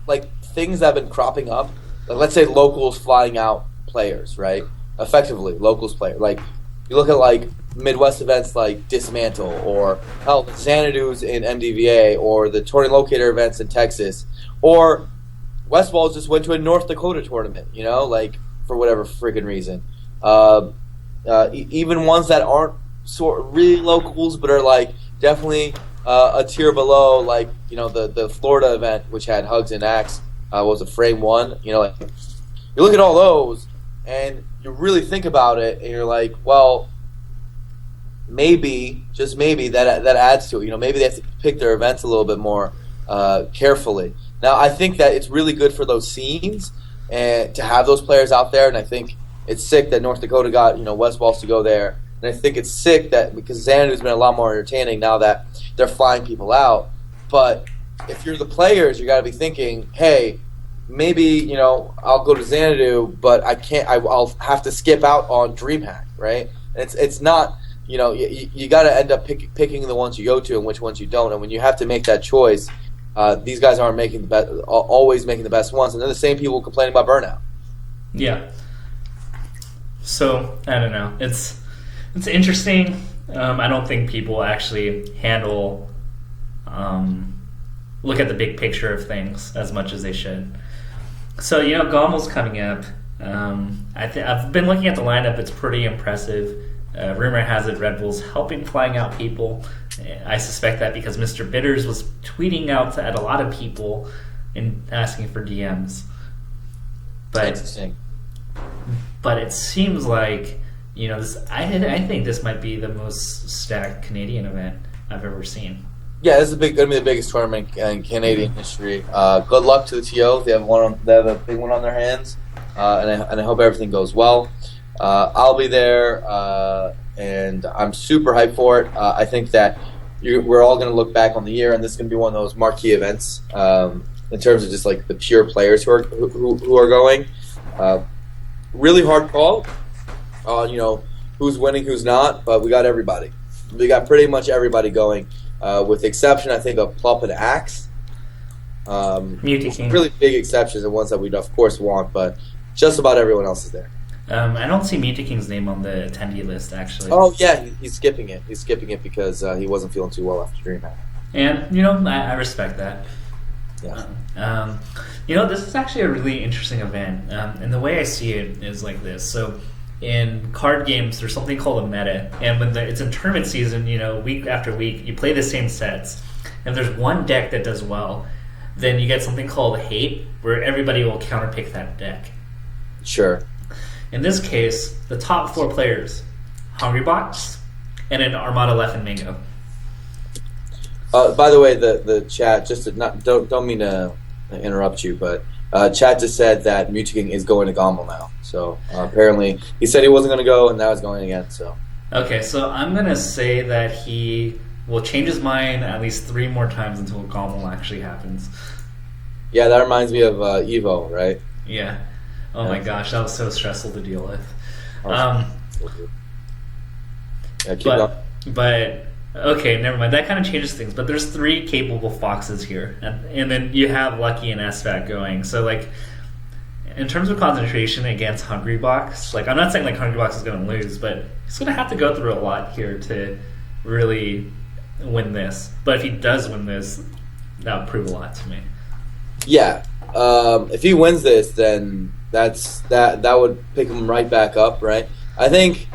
like things that have been cropping up. Like, let's say locals flying out players, right? Effectively, locals player. Like you look at like Midwest events like Dismantle, or hell, the Xanadu's in MDVA, or the Touring Locator events in Texas, or Westball just went to a North Dakota tournament, you know, like for whatever freaking reason. Even ones that aren't sort of really locals, but are like definitely a tier below, like, you know, the Florida event, which had Hugs and Axe, was a frame one. You know, like you look at all those and you really think about it, and you're like, well, maybe, just maybe, that adds to it. You know, maybe they have to pick their events a little bit more carefully. Now, I think that it's really good for those scenes and to have those players out there, and I think it's sick that North Dakota got, you know, West Balls to go there. And I think it's sick that, because Xanadu's been a lot more entertaining now that they're flying people out. But if you're the players, you got to be thinking, hey, maybe, you know, I'll go to Xanadu, but I can't. I'll have to skip out on DreamHack, right? And it's not, you know, you got to end up picking the ones you go to and which ones you don't. And when you have to make that choice, these guys aren't making the best, always making the best ones, and they're the same people complaining about Burnout. Yeah. So I don't know. It's interesting. I don't think people actually handle, look at the big picture of things as much as they should. So, you know, GOML's coming up. I've been looking at the lineup. It's pretty impressive. Rumor has it Red Bull's helping flying out people. I suspect that because Mr. Bitters was tweeting out at a lot of people and asking for DMs. But Interesting. But it seems like, you know, this. I think this might be the most stacked Canadian event I've ever seen. Yeah, this is going to be the biggest tournament in Canadian history. Good luck to the TO. They have a big one on their hands, and I hope everything goes well. I'll be there, and I'm super hyped for it. I think that we're all going to look back on the year, and this is going to be one of those marquee events in terms of just like the pure players who are going. Really hard call on, you know, who's winning, who's not, but we got everybody. We got pretty much everybody going, with the exception, I think, of Plup and Axe. Really big exceptions and ones that we'd of course want, but just about everyone else is there. I don't see Mutaking's name on the attendee list, actually. Oh, yeah, he's skipping it. He's skipping it because he wasn't feeling too well after DreamHack. And, you know, I respect that. Yeah. You know, this is actually a really interesting event, and the way I see it is like this. So, in card games, there's something called a meta, and when it's in tournament season, you know, week after week, you play the same sets, and there's one deck that does well, then you get something called hate, where everybody will counterpick that deck. Sure. In this case, the top 4 players, Hungrybox, and an Armada Left and Mango. By the way, the chat, just to don't mean to interrupt you, but chat just said that Mutaking is going to GOML now. So apparently he said he wasn't going to go, and now he's going again. So okay, so I'm going to say that he will change his mind at least 3 more times until GOML actually happens. Yeah, that reminds me of Evo, right? Yeah. Oh my gosh, that was so stressful to deal with. Yeah, keep going. But okay, never mind. That kind of changes things. But there's 3 capable foxes here, and then you have Lucky and SVAC going. So like, in terms of concentration against Hungrybox, like I'm not saying like Hungrybox is going to lose, but he's going to have to go through a lot here to really win this. But if he does win this, that would prove a lot to me. Yeah, if he wins this, then that would pick him right back up, right? I think,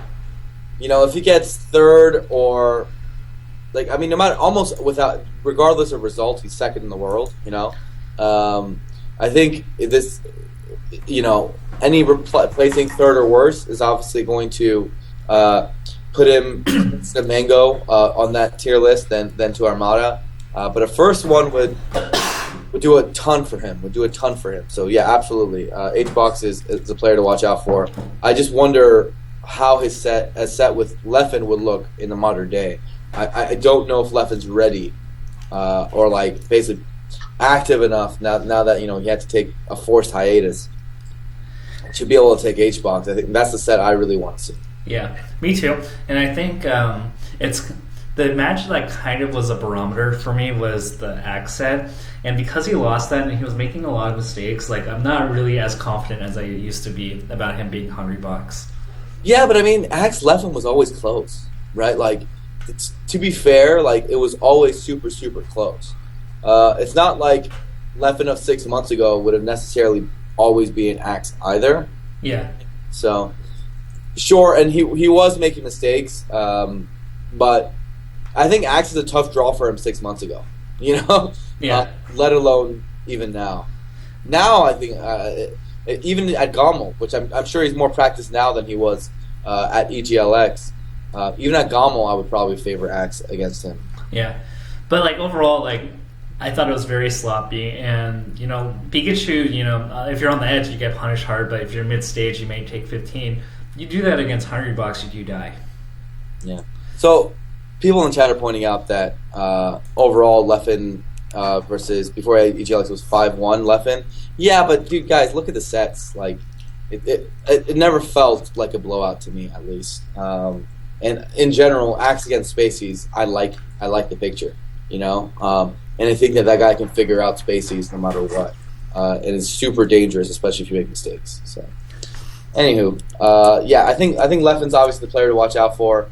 you know, if he gets 3rd or, like, I mean, no matter, almost without, regardless of results, he's 2nd in the world, you know? I think this, you know, any placing 3rd or worse is obviously going to put him to Mango on that tier list than to Armada. But a first one would would do a ton for him. So yeah, absolutely. HBox is a player to watch out for. I just wonder how a set with Leffen would look in the modern day. I don't know if Leffen's ready or like basically active enough now that he had to take a forced hiatus to be able to take HBox. I think that's the set I really want to see. Yeah, me too. And I think it's the match that kind of was a barometer for me was the Axe set. And because he lost that and he was making a lot of mistakes, like I'm not really as confident as I used to be about him being Hungrybox. Yeah, but I mean, Axe Leffen was always close, right? Like, to be fair, like it was always super, super close. It's not like Leffen of 6 months ago would have necessarily always been Axe either. Yeah. So, sure, and he was making mistakes, but I think Axe is a tough draw for him 6 months ago. Yeah. Let alone even now. Now I think even at GOML, which I'm sure he's more practiced now than he was at EGLX. Even at GOML, I would probably favor Axe against him. Yeah, but like overall, like I thought it was very sloppy, and Pikachu, if you're on the edge, you get punished hard, but if you're mid stage, you may take 15. You do that against Hungrybox, you do die. Yeah. So people in chat are pointing out that overall Leffen versus before EGLX was 5-1 Leffen. Yeah, but dude, guys, look at the sets. Like it never felt like a blowout to me, at least. And in general, Axe against Spaceys, I like the picture, and I think that guy can figure out Spaceys no matter what, and it's super dangerous, especially if you make mistakes. So, anywho, yeah, I think Leffen's obviously the player to watch out for.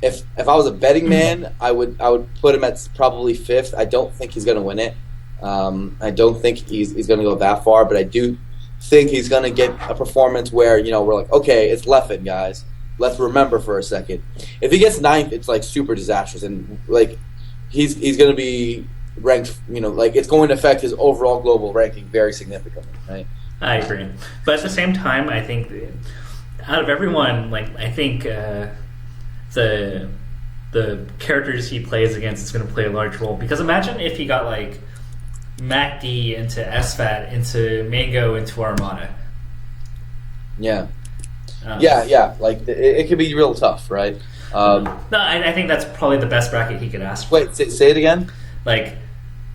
If I was a betting man, I would put him at probably 5th. I don't think he's going to win it. I don't think he's going to go that far, but I do think he's going to get a performance where we're like, okay, it's Leffen, guys. Let's remember for a second. If he gets 9th, it's like super disastrous, and like he's going to be ranked. Like it's going to affect his overall global ranking very significantly, right? I agree, but at the same time, I think out of everyone, like I think the characters he plays against is going to play a large role. Because imagine if he got like MacD into SFAT into Mango into Armada. Yeah. Yeah. Like it could be real tough, right? No, I think that's probably the best bracket he could ask for. Wait, say it again. Like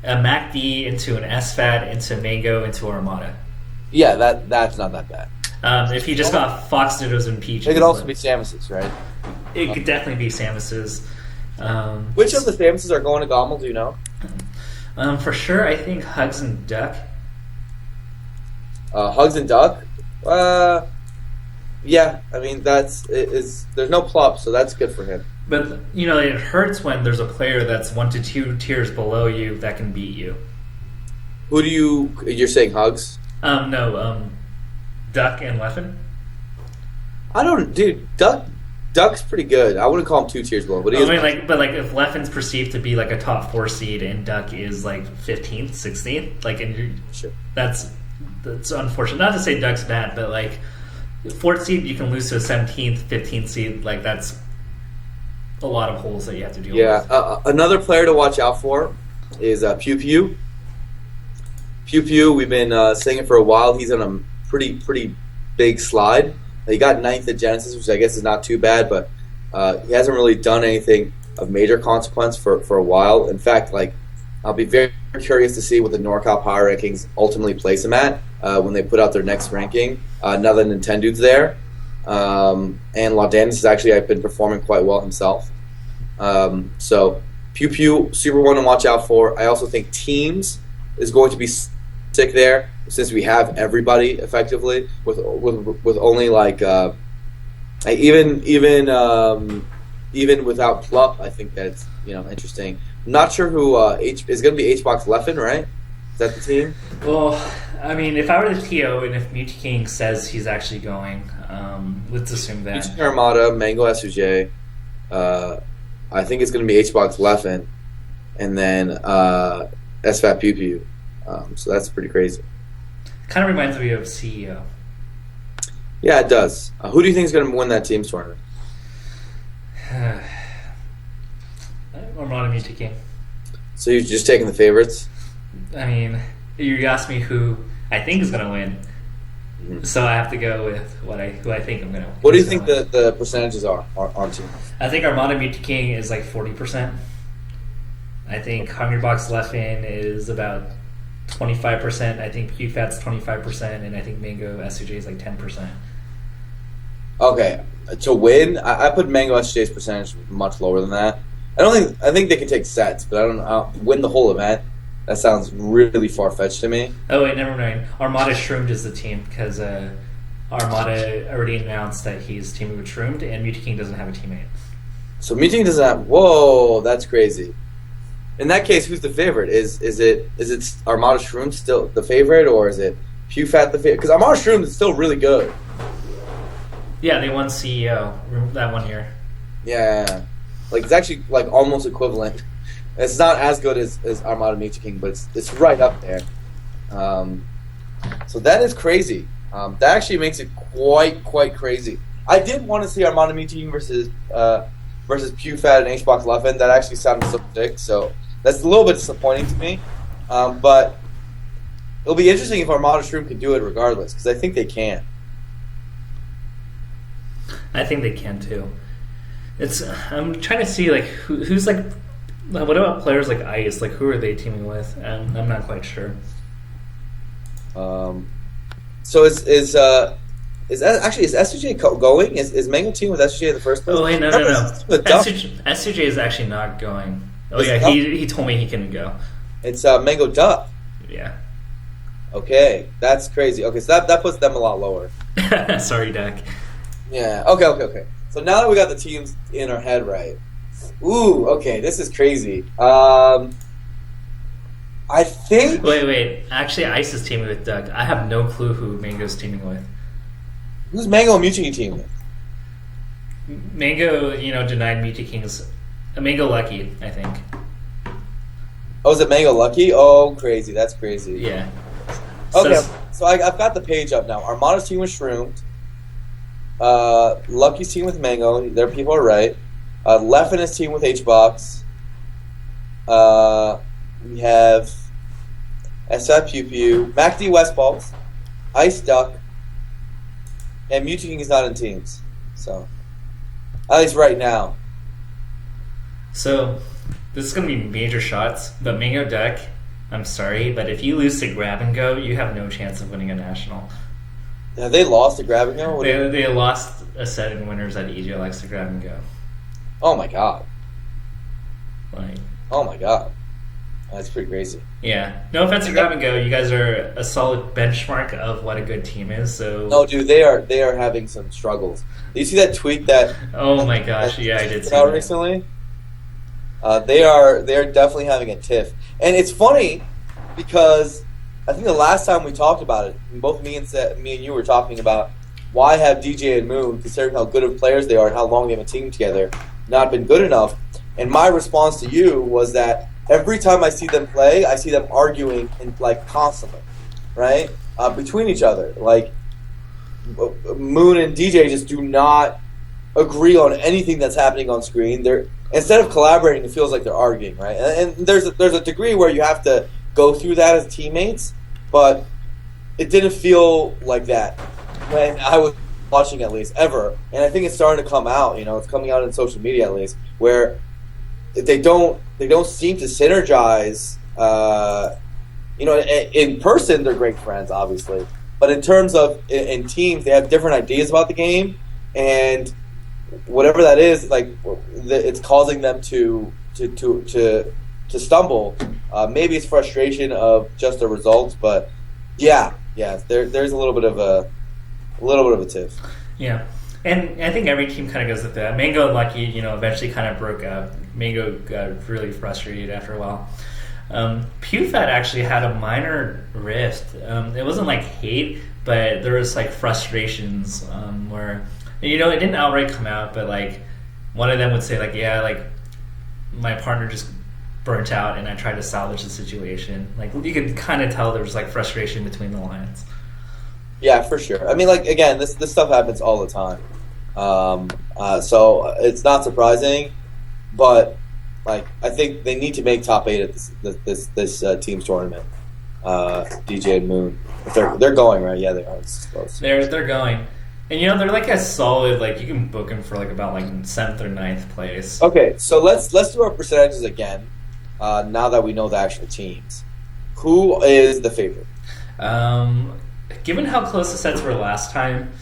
a MacD into an SFAT into Mango into Armada. Yeah, that's not that bad. If he just got Fox Dittos and Peach, it could also be Samus's, right? It could definitely be Samus's. Which of the Samus's are going to GOML? Do you know? For sure, I think Hugs and Duck. Hugs and Duck. Yeah, I mean there's no Plup, so that's good for him. But it hurts when there's a player that's 1 to 2 tiers below you that can beat you. Who do you're saying Hugs? No, Duck and Leffen. I don't, dude. Duck's pretty good. I wouldn't call him 2 tiers below, but he is. But if Leffen's perceived to be like a top 4 seed and Duck is like 15th, 16th, sure. That's unfortunate. Not to say Duck's bad, but like 4th seed you can lose to a 17th, 15th seed. Like that's a lot of holes that you have to deal with. Yeah, another player to watch out for is PewPewU. PewPewU, we've been saying it for a while. He's on a pretty big slide. He got 9th at Genesis, which I guess is not too bad, but he hasn't really done anything of major consequence for a while. In fact, like I'll be very curious to see what the NorCal Power Rankings ultimately place him at when they put out their next ranking. Now that Nintendo's there, and Laudanis has actually been performing quite well himself. So PewPewU, super one to watch out for. I also think Teams is going to be sick there, since we have everybody effectively with only like even without Plup. I think that's interesting. I'm not sure who is going to be HBox Leffen, right? Is that the team? Well, I mean, if I were the TO and if Mewtwo King says he's actually going, let's assume that. Mewtwo Armada, Mango SUJ. I think it's going to be HBox Leffen, and then SFAT PewPewU. So that's pretty crazy. Kind of reminds me of CEO. Yeah, it does. Who do you think is going to win that team's tournament? Armada Mewtwo King. So you're just taking the favorites? I mean, you asked me who I think is going to win, so I have to go with who I think I'm going to win. What do you think the percentages are on team? I think Armada Mewtwo is like 40%. I think Hungrybox Leffen is about 25%. I think PewFat's 25%, and I think Mango SUJ is like 10%. Okay, to win, I put Mango SJ's percentage much lower than that. I think they can take sets, but I don't win the whole event. That sounds really far-fetched to me. Oh wait, never mind. Armada Shroomed is the team because Armada already announced that he's teaming with Shroomed, and Mewtwo doesn't have a teammate. So Mewtwo doesn't have. Whoa, that's crazy. In that case, who's the favorite? Is it Armada Shroom still the favorite, or is it PewFat the favorite? Because Armada Shroom is still really good. Yeah, they won CEO that 1 year. Yeah, like it's actually like almost equivalent. It's not as good as Armada Mewtwo, but it's right up there. So that is crazy. That actually makes it quite crazy. I did want to see Armada Mewtwo versus PewFat and HBox Leffen. That actually sounded so sick. So that's a little bit disappointing to me. But it'll be interesting if Armada Shroom can do it regardless, because I think they can. I think they can too. I'm trying to see like who's like. What about players like Ice? Like who are they teaming with? I'm not quite sure. So is SUJ going? Is Mango team with SUJ in the first place? Oh wait, no. SUJ is actually not going. Oh yeah, he told me he couldn't go. It's Mango Duck. Yeah. Okay, that's crazy. Okay, so that puts them a lot lower. Sorry, Duck. Yeah. Okay. So now that we got the teams in our head right. Ooh. Okay, this is crazy. I think. Wait. Actually, Ice is teaming with Duck. I have no clue who Mango's teaming with. Who's Mango and Mewtwo team with? Mango, denied Mewtwo King's. Mango Lucky, I think. Oh, is it Mango Lucky? Oh, crazy. That's crazy. Yeah. Okay, so I've got the page up now. Armada's team with Shroomed. Lucky's team with Mango. Their people are right. Leffen is team with HBox. We have SF PewPewU, MacD Westballs, Ice Duck, and Mewtwo King is not in teams. So, at least right now. So, this is going to be major shots, but Mango Duck, I'm sorry, but if you lose to Grab and Go, you have no chance of winning a national. Have they lost to Grab and Go? They lost a set in winners at EGLX to Grab and Go. Oh my god. Oh my god. That's pretty crazy. Yeah. No offense to Grab and Go, you guys are a solid benchmark of what a good team is. So. No, dude, they are having some struggles. Did you see that tweet that? Oh my gosh! Yeah, I did see that recently. They are definitely having a tiff, and it's funny because I think the last time we talked about it, both me and you were talking about why have DJ and Moon, considering how good of players they are and how long they have a team together, not been good enough. And my response to you was that every time I see them play, I see them arguing constantly, right, between each other. Like Moon and DJ just do not agree on anything that's happening on screen. They're instead of collaborating, it feels like they're arguing, right? And there's a degree where you have to go through that as teammates, but it didn't feel like that when I was watching, at least, ever. And I think it's starting to come out. It's coming out in social media, at least, where they don't seem to synergize. In person, they're great friends, obviously, but in terms of in teams, they have different ideas about the game, and whatever that is, it's causing them to stumble. Maybe it's frustration of just the results, but yeah, there's a little bit of a tiff. Yeah, and I think every team kind of goes with that. Mango and Lucky, eventually kind of broke up. Mango got really frustrated after a while. PewFat actually had a minor rift. It wasn't like hate, but there was frustrations where it didn't outright come out, but one of them would say my partner just burnt out and I tried to salvage the situation. You could kind of tell there was frustration between the lines. Yeah, for sure. I mean, again, this stuff happens all the time. So it's not surprising, but I think they need to make top 8 at this team's tournament. DJ and Moon. They're going, right? Yeah, they are. It's close. They're going. And they're like a solid, like you can book them for like about like 7th or 9th place. Okay, so let's do our percentages again. Now that we know the actual teams, who is the favorite? Given how close the sets were last time,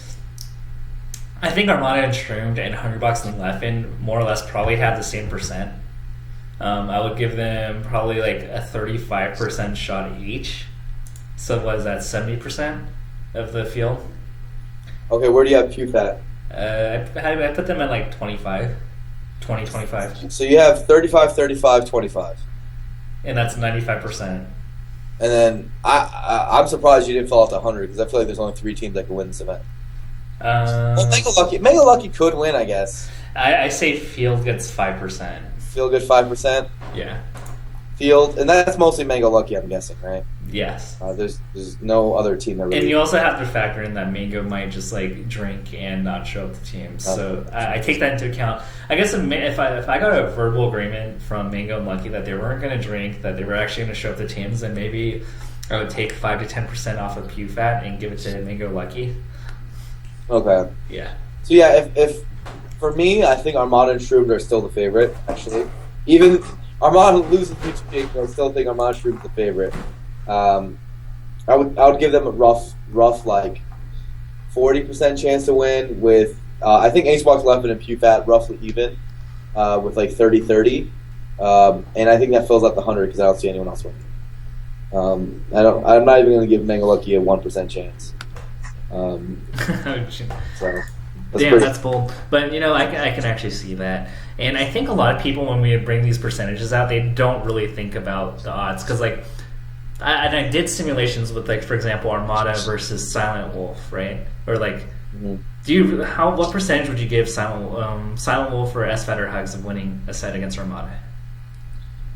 I think Armada and Shroomed and Hungrybox and Leffen more or less probably have the same percent. I would give them probably like a 35% shot each. So what is that, 70% of the field? Okay, where do you have PewPewU? I put them at like 25. 25. So you have 35, 35, 25. And that's 95%. And then I'm surprised you didn't fall out to 100 because I feel like there's only 3 teams that can win this event. Well, Mega Lucky could win, I guess. I say Field gets 5%. Field good 5%? Yeah. Field, and that's mostly Mango Lucky, I'm guessing, right? Yes. There's no other team that really... And you also have to factor in that Mango might just like drink and not show up to teams. So I take that into account. I guess if I got a verbal agreement from Mango and Lucky that they weren't going to drink, that they were actually going to show up to teams, then maybe I would take 5 to 10% off of PewFat and give it to Mango Lucky. Okay. Yeah. So yeah, if for me, I think Armada and Shroomed are still the favorite, actually. Even Armada loses each game, but I still think Armada Shroomed is the favorite. I would give them a rough like 40% chance to win with I think Acebox, Leffen, and PewFat roughly even with like 30-30. And I think that fills out the 100 because I don't see anyone else winning. I'm not even going to give Mango Lucky a 1% chance. So that's bold. But I can actually see that. And I think a lot of people, when we bring these percentages out, they don't really think about the odds because like I did simulations with, like, for example, Armada versus Silent Wolf, right? Or like, what percentage would you give Silent Wolf or SFAT or Hugs of winning a set against Armada?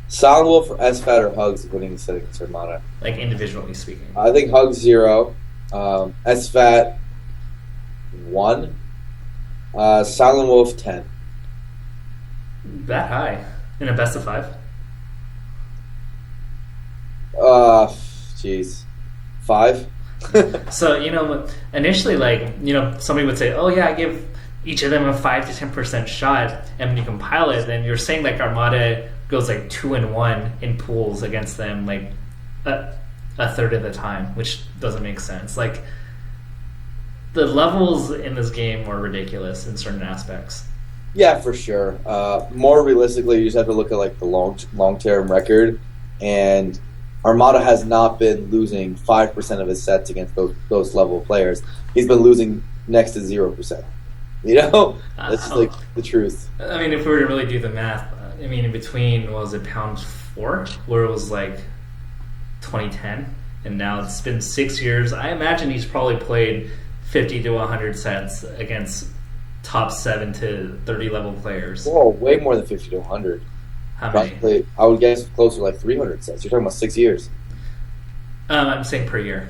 Silent Wolf or SFAT or Hugs of winning a set against Armada? Like individually speaking. I think Hugs 0, SFAT 1, Silent Wolf 10. That high in a best of 5? Jeez, 5. So initially, like somebody would say, "Oh yeah, I give each of them a 5 to 10% shot," and when you compile it, then you're saying like Armada goes like 2-1 in pools against them, like a third of the time, which doesn't make sense. Like the levels in this game are ridiculous in certain aspects. Yeah, for sure. More realistically, you just have to look at like the long term record, and Armada has not been losing 5% of his sets against those level of players. He's been losing next to 0%. That's just like the truth. I mean, if we were to really do the math, I mean, in between, what was it, pound 4, where it was like 2010, and now it's been 6 years. I imagine he's probably played 50 to 100 sets against top 7 to 30 level players. Whoa, way more than 50 to 100. How many? Probably, I would guess closer to like 300 sets. You're talking about 6 years. I'm saying per year.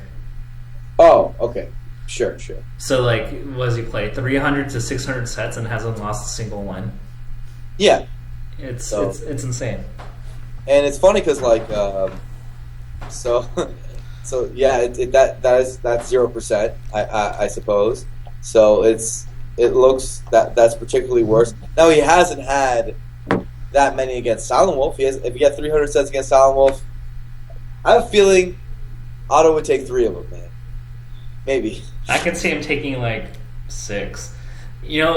Oh, okay. Sure. So, like, what does he play? 300 to 600 sets and hasn't lost a single one. Yeah. It's insane. And it's funny because, like, so yeah, that's 0%, I suppose. So it looks that's particularly worse. Now he hasn't had that many against Silent Wolf. If he got 300 sets against Silent Wolf, I have a feeling Otto would take 3 of them, man. Maybe. I could see him taking like 6.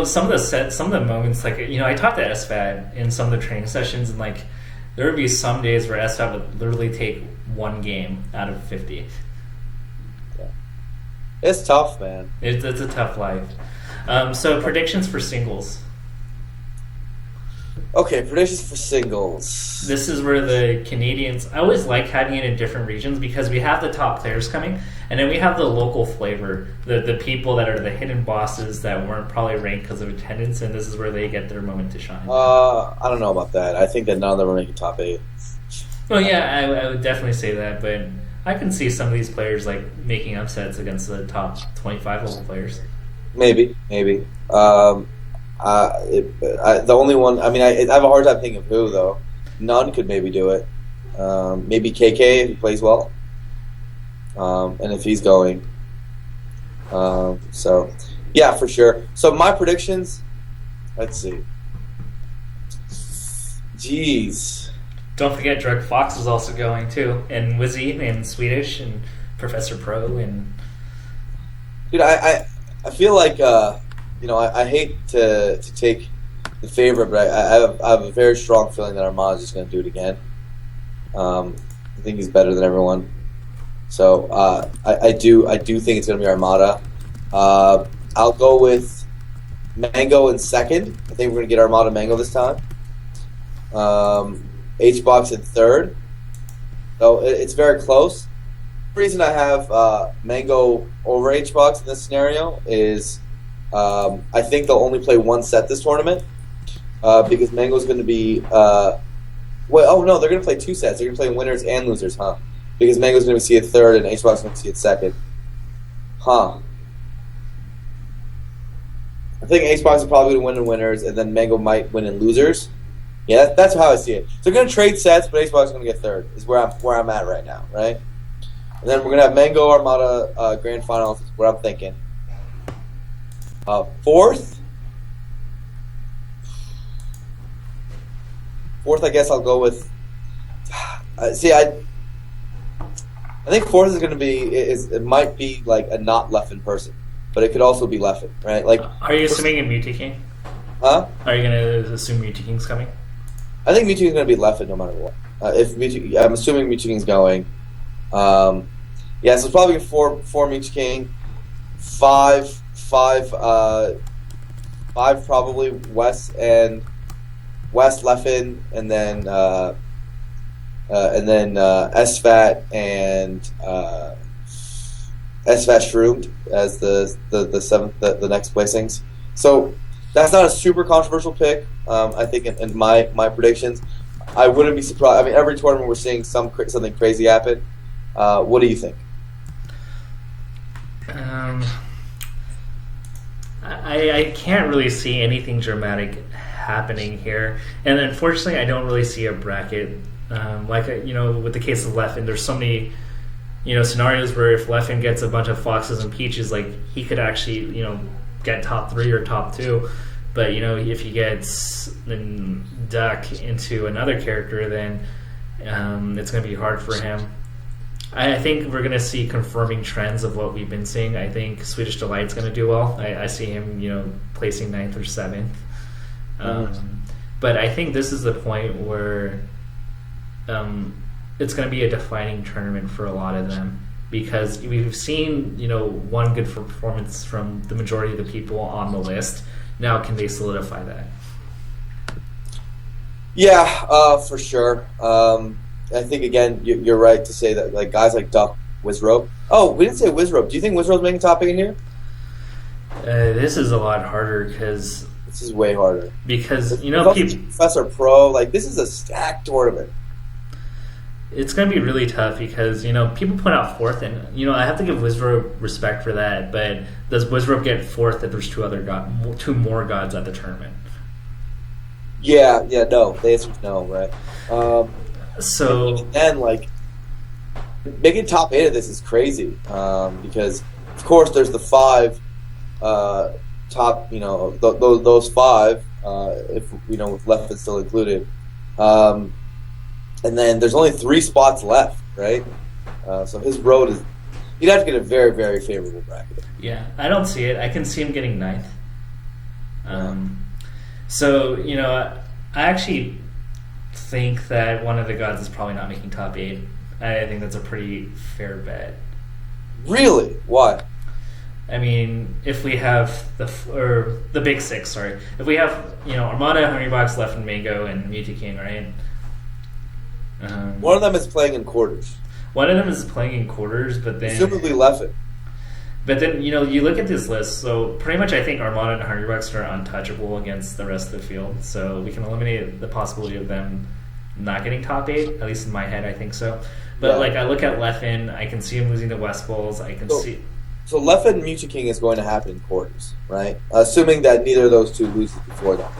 Some of the moments, like, I talked to SFAT in some of the training sessions, and like there would be some days where SFAT would literally take 1 game out of 50. Yeah. It's tough, man. It's a tough life. So predictions for singles. Okay, predictions for singles. This is where the Canadians... I always like having it in different regions because we have the top players coming, and then we have the local flavor, the people that are the hidden bosses that weren't probably ranked because of attendance, and this is where they get their moment to shine. I don't know about that. I think that none of them are making top 8. Well, yeah, I would definitely say that, but I can see some of these players like making upsets against the top 25 level players. Maybe. The only one, I have a hard time thinking of who, though. None could maybe do it. Maybe KK if he plays well. and if he's going. So, yeah, for sure. So my predictions, let's see. Jeez. Don't forget Drug Fox is also going too, and Wizzy and Swedish and Professor Pro and. Dude, I feel like I hate to take the favorite, but I have a very strong feeling that Armada's just going to do it again. I think he's better than everyone, so I do think it's going to be Armada. I'll go with Mango in second. I think we're going to get Armada Mango this time. HBox in third. So it's very close. The reason I have Mango over HBox in this scenario is I think they'll only play one set this tournament because Mango's going to be they're going to play two sets. They're going to play winners and losers, huh? Because Mango's going to see it third and HBox is going to see it second. Huh. I think HBox is probably going to win in winners, and then Mango might win in losers. Yeah, that's how I see it. So they're going to trade sets, but HBox is going to get third. Is where I'm at right now, right? And then we're going to have Mango Armada Grand Finals. Is what I'm thinking. Fourth, I guess I'll go with. I think fourth is going to be it might be like a not Leffen person, but it could also be Leffen, right? Like, are you assuming a Mewtwo King? Huh? Are you going to assume Mewtwo King's coming? I think Mewtwo King's going to be Leffen no matter what. I'm assuming Mewtwo King's going. So it's probably four Mewtwo King, five probably West Leffen, and then SFAT and SFAT Shroomed as the seventh, the next placings. So that's not a super controversial pick. I think in my predictions, I wouldn't be surprised. I mean, every tournament we're seeing something crazy happen. What do you think? I can't really see anything dramatic happening here, and unfortunately, I don't really see a bracket. With the case of Leffen, there's so many, scenarios where if Leffen gets a bunch of Foxes and Peaches, like he could actually, get top 3 or top 2. But if he gets Duck into another character, then it's going to be hard for him. I think we're going to see confirming trends of what we've been seeing. I think Swedish Delight's going to do well. I see him, placing 9th or 7th. But I think this is the point where it's going to be a defining tournament for a lot of them, because we've seen, one good performance from the majority of the people on the list. Now, can they solidify that? Yeah, for sure. I think, again, you're right to say that, like, guys like Duck, Wizrobe. Oh, we didn't say Wizrobe. Do you think Wizrobe's making top 8 in here? This is a lot harder because... This is way harder. Because, Professor Pro, like, this is a stacked tournament. It's going to be really tough because, people point out 4th, and, I have to give Wizrobe respect for that, but does Wizrobe get 4th if there's two more gods at the tournament? Yeah, no. The answer is no, right? And like, making top 8 of this is crazy because, of course, there's the 5 top, those 5, if with Leffen still included, and then there's only 3 spots left, right? So his road is, you'd have to get a very, very favorable bracket. Yeah, I don't see it. I can see him getting 9th. So I actually think that one of the gods is probably not making top 8. I think that's a pretty fair bet. Really? Why? I mean, if we have the big 6, sorry. If we have, Armada, Hungrybox, Leffen, Mango, and Mewtwo King, right? One of them is playing in quarters. One of them is playing in quarters, but then... Presumably Leffen. But then, you look at this list, so pretty much I think Armada and Hungrybox are untouchable against the rest of the field, so we can eliminate the possibility of them not getting top 8, at least in my head, I think so. But, I look at Leffen, I can see him losing to West Bulls, I can see... So Leffen and Mewtwo King is going to happen in quarters, right? Assuming that neither of those two loses before that.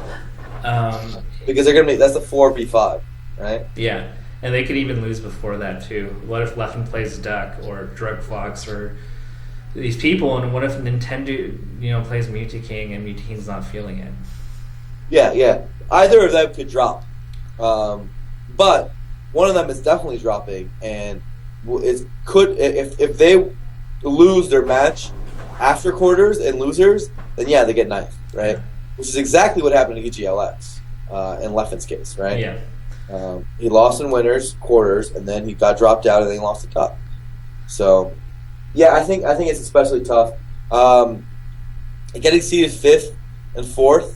Because they're going to be... That's the 4v5, right? Yeah. And they could even lose before that too. What if Leffen plays Duck or Drug Fox or these people, and what if Nintendo, plays Mewtwo King and Mewtwo King's not feeling it? Yeah. Either of them could drop, but one of them is definitely dropping, and if they lose their match after quarters and losers, then yeah, they get ninth, right? Which is exactly what happened to EGLX in Leffen's case, right? Yeah. He lost in winners, quarters, and then he got dropped out, and then he lost the top. So, yeah, I think it's especially tough. Getting seeded 5th and 4th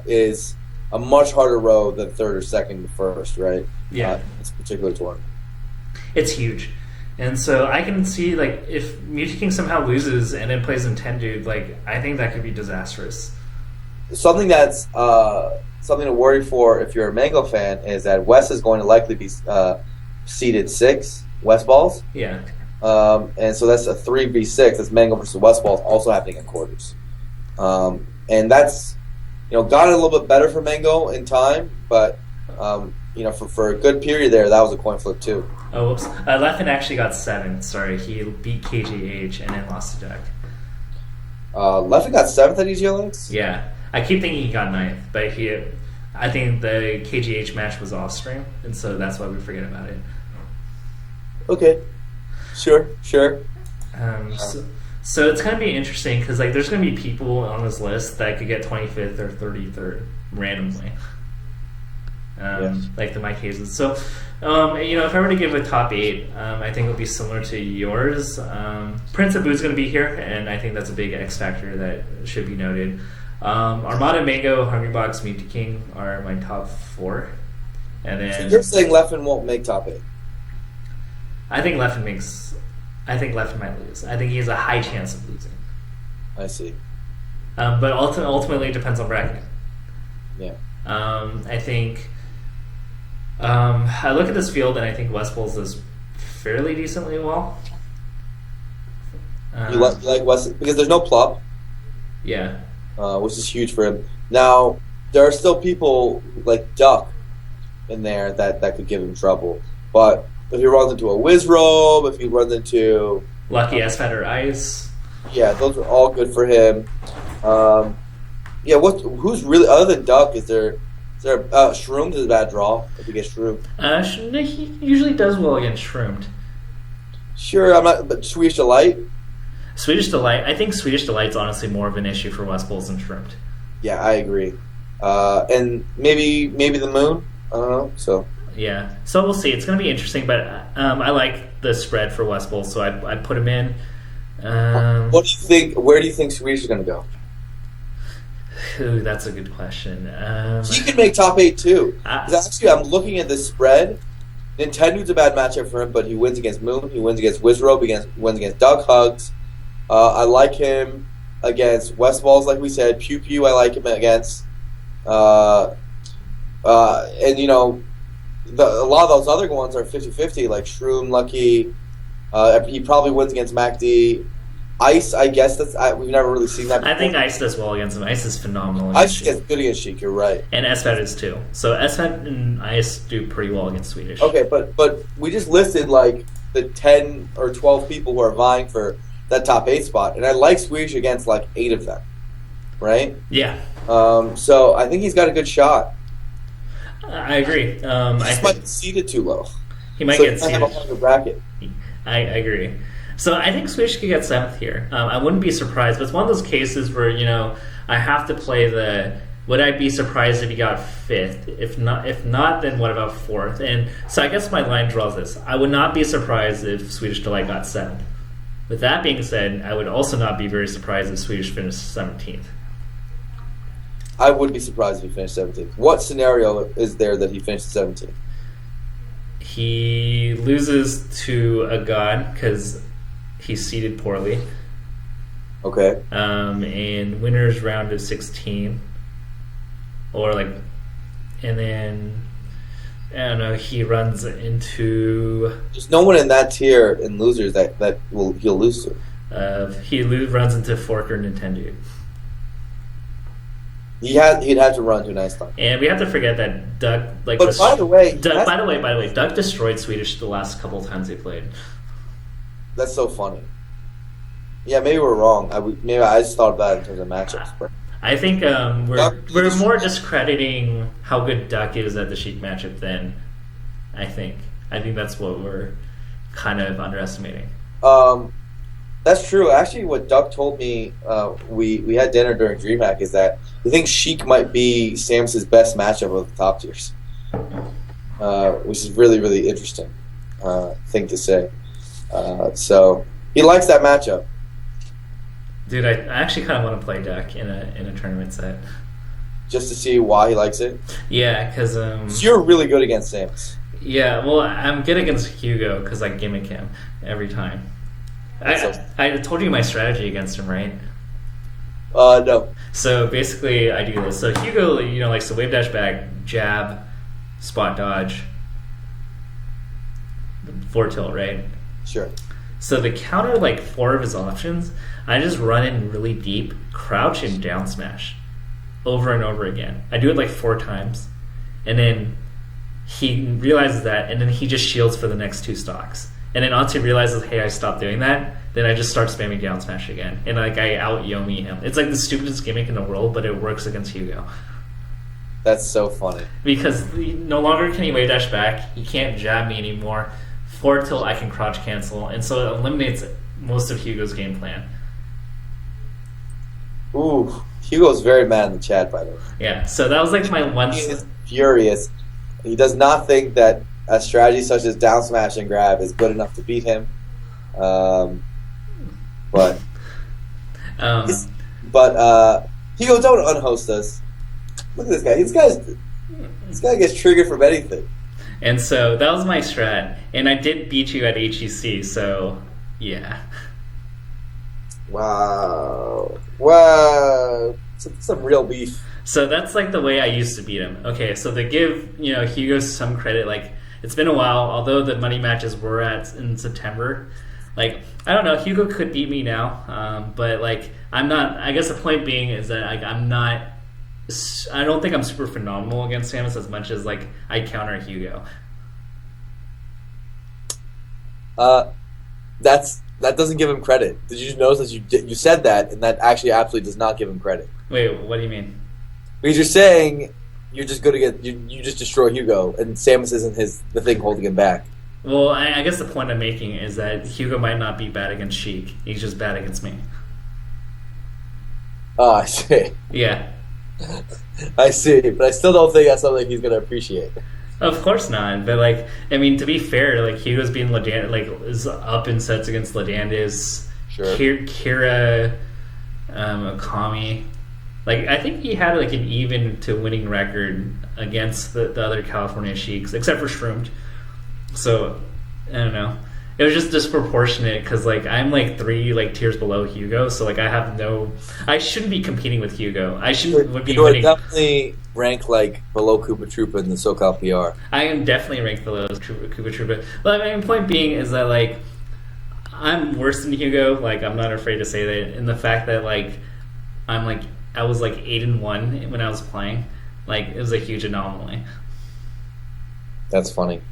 is a much harder road than 3rd or 2nd and 1st, right? Yeah. This particular tournament. It's huge. And so I can see, if Mewtwo King somehow loses and then plays Nintendo, I think that could be disastrous. Something that's something to worry for if you're a Mango fan is that West is going to likely be seeded 6 West Balls. Yeah. And so that's a 3v6. That's Mango versus West Balls also happening in quarters. And that's got a little bit better for Mango in time, but for a good period there, that was a coin flip too. Oh, whoops. Leffen actually got 7th. Sorry, he beat KGH and then lost to Duck. Leffen got 7th at EGLX? Yeah. I keep thinking he got 9th, but I think the KGH match was off stream, and so that's why we forget about it. Okay. Sure. So it's going to be interesting because there's going to be people on this list that could get 25th or 33rd randomly, like the Mike Hazes. So, if I were to give a top 8, I think it would be similar to yours. Prince Abu's going to be here, and I think that's a big X factor that should be noted. Armada, Mango, Hungrybox, Mewtwo King are my top 4, and then so you're saying Leffen won't make top 8? I think Leffen might lose. I think he has a high chance of losing. I see. But ultimately, it depends on bracket. Yeah. I think I look at this field and I think West Bulls does fairly decently well. You like West because there's no Plup. Yeah. Which is huge for him. Now there are still people like Duck in there that could give him trouble, but if he runs into a Wizrobe, if he runs into Lucky S-Fed or Ice, yeah, those are all good for him. Who's really other than Duck? Is there Shroomed is a bad draw if he gets Shroomed. He usually does well against Shroomed. Sure, I'm not. But Swedish Delight. Swedish Delight. I think Swedish Delight's honestly more of an issue for West Bulls than Shroomed. Yeah, I agree. And maybe the Moon. I don't know. So. Yeah, so we'll see. It's going to be interesting, but I like the spread for West Bulls, so I put him in. What do you think? Where do you think Swedish is going to go? Ooh, that's a good question. He could make top 8 too. Actually, I'm looking at this spread. Nintendo's a bad matchup for him, but he wins against Moon. He wins against Wizrobe. Wins against Doug Hugs. I like him against West Balls, like we said. PewPewU, I like him against. And a lot of those other ones are 50-50, like Shroom, Lucky. He probably wins against MacD. Ice, I guess we've never really seen that before. I think Ice does well against him. Ice is phenomenal. Ice gets good against Sheik, you're right. And S-Fed is too. So S-Fed and Ice do pretty well against Swedish. Okay, but we just listed the 10 or 12 people who are vying for that top 8 spot, and I like Swedish against 8 of them, right? Yeah. So I think he's got a good shot. I agree. He just might be seated too low. He might get seated. Have a longer bracket. I agree. So I think Swedish could get 7th here. I wouldn't be surprised, but it's one of those cases where I have to play the. Would I be surprised if he got 5th? If not, then what about 4th? And so I guess my line draws this. I would not be surprised if Swedish Delight got 7th. With that being said, I would also not be very surprised if Swedish finished 17th. I would be surprised if he finished 17th. What scenario is there that he finished 17th? He loses to a god because he's seated poorly. Okay. And winner's round of 16. And then, I don't know, he runs into... There's no one in that tier in losers that he'll lose to. He runs into Forker Nintendo. He'd have to run to an ice time. And we have to forget that Duck, like, But by the way, Duck destroyed Swedish the last couple of times they played. That's so funny. Yeah, maybe we're wrong. Maybe I just thought about it in terms of matchups. But I think we're more discrediting how good Duck is at the Sheik matchup than I think. I think that's what we're kind of underestimating. That's true. Actually, what Duck told me, we had dinner during DreamHack, is that he thinks Sheik might be Samus's best matchup of the top tiers, which is really, really interesting thing to say. So he likes that matchup. Dude, I actually kind of want to play Duck in a tournament set. Just to see why he likes it? Yeah, because... So you're really good against Samus. Yeah, well, I'm good against Hugo because I gimmick him every time. I told you my strategy against him, right? No. So basically, I do this. So Hugo, likes to wave dash back, jab, spot dodge, forward tilt, right? Sure. So to counter 4 of his options, I just run in really deep, crouch, and down smash over and over again. I do it 4 times, and then he realizes that, and then he just shields for the next 2 stocks. And then once he realizes, hey, I stopped doing that, then I just start spamming down smash again. And I out Yomi him. It's the stupidest gimmick in the world, but it works against Hugo. That's so funny. Because no longer can he wave dash back, he can't jab me anymore. Forward tilt, I can crouch cancel, and so it eliminates most of Hugo's game plan. Ooh, Hugo's very mad in the chat, by the way. Yeah, so that was my one... He is furious. He does not think that a strategy such as down smash and grab is good enough to beat him. But Hugo, don't unhost us. Look at this guy. This guy gets triggered from anything. And so that was my strat, and I did beat you at HEC. So yeah. Wow, some real beef. So that's the way I used to beat him. Okay, so to give Hugo some credit, it's been a while. Although the money matches were in September, I don't know. Hugo could beat me now, but I'm not. I guess the point being is that I'm not. I don't think I'm super phenomenal against Samus as much as I counter Hugo. That doesn't give him credit. Did you notice that you said that, and that actually absolutely does not give him credit? Wait, what do you mean? Because you're saying you're just good against you just destroy Hugo, and Samus isn't the thing holding him back. Well, I guess the point I'm making is that Hugo might not be bad against Sheik. He's just bad against me. Oh, I see. Yeah. I see, but I still don't think that's something he's going to appreciate. Of course not, but to be fair, Hugo's being is up in sets against Ladandis, sure. Kira, Okami. I think he had an even to winning record against the other California Sheiks, except for Shroomed. So I don't know. It was just disproportionate because I'm 3 tiers below Hugo, so I shouldn't be competing with Hugo. I shouldn't be winning. You would definitely rank below Koopa Troopa in the SoCal PR. I am definitely ranked below Koopa Troopa. But my point being is that I'm worse than Hugo. I'm not afraid to say that. And the fact that I was 8-1 when I was playing, it was a huge anomaly. That's funny.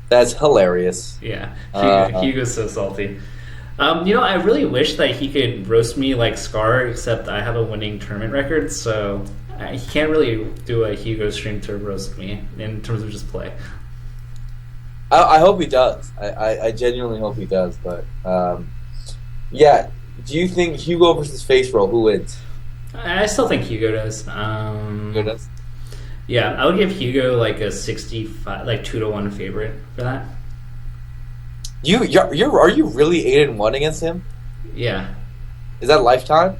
That's hilarious. Yeah, Hugo's so salty. I really wish that he could roast me like Scar, except I have a winning tournament record, so he can't really do a Hugo stream to roast me in terms of just play. I hope he does. I genuinely hope he does. But yeah, do you think Hugo versus Face Roll, who wins? I still think Hugo does. Hugo does. Yeah, I would give Hugo a 65, 2-1 favorite for that. Are you really 8-1 against him? Yeah. Is that lifetime?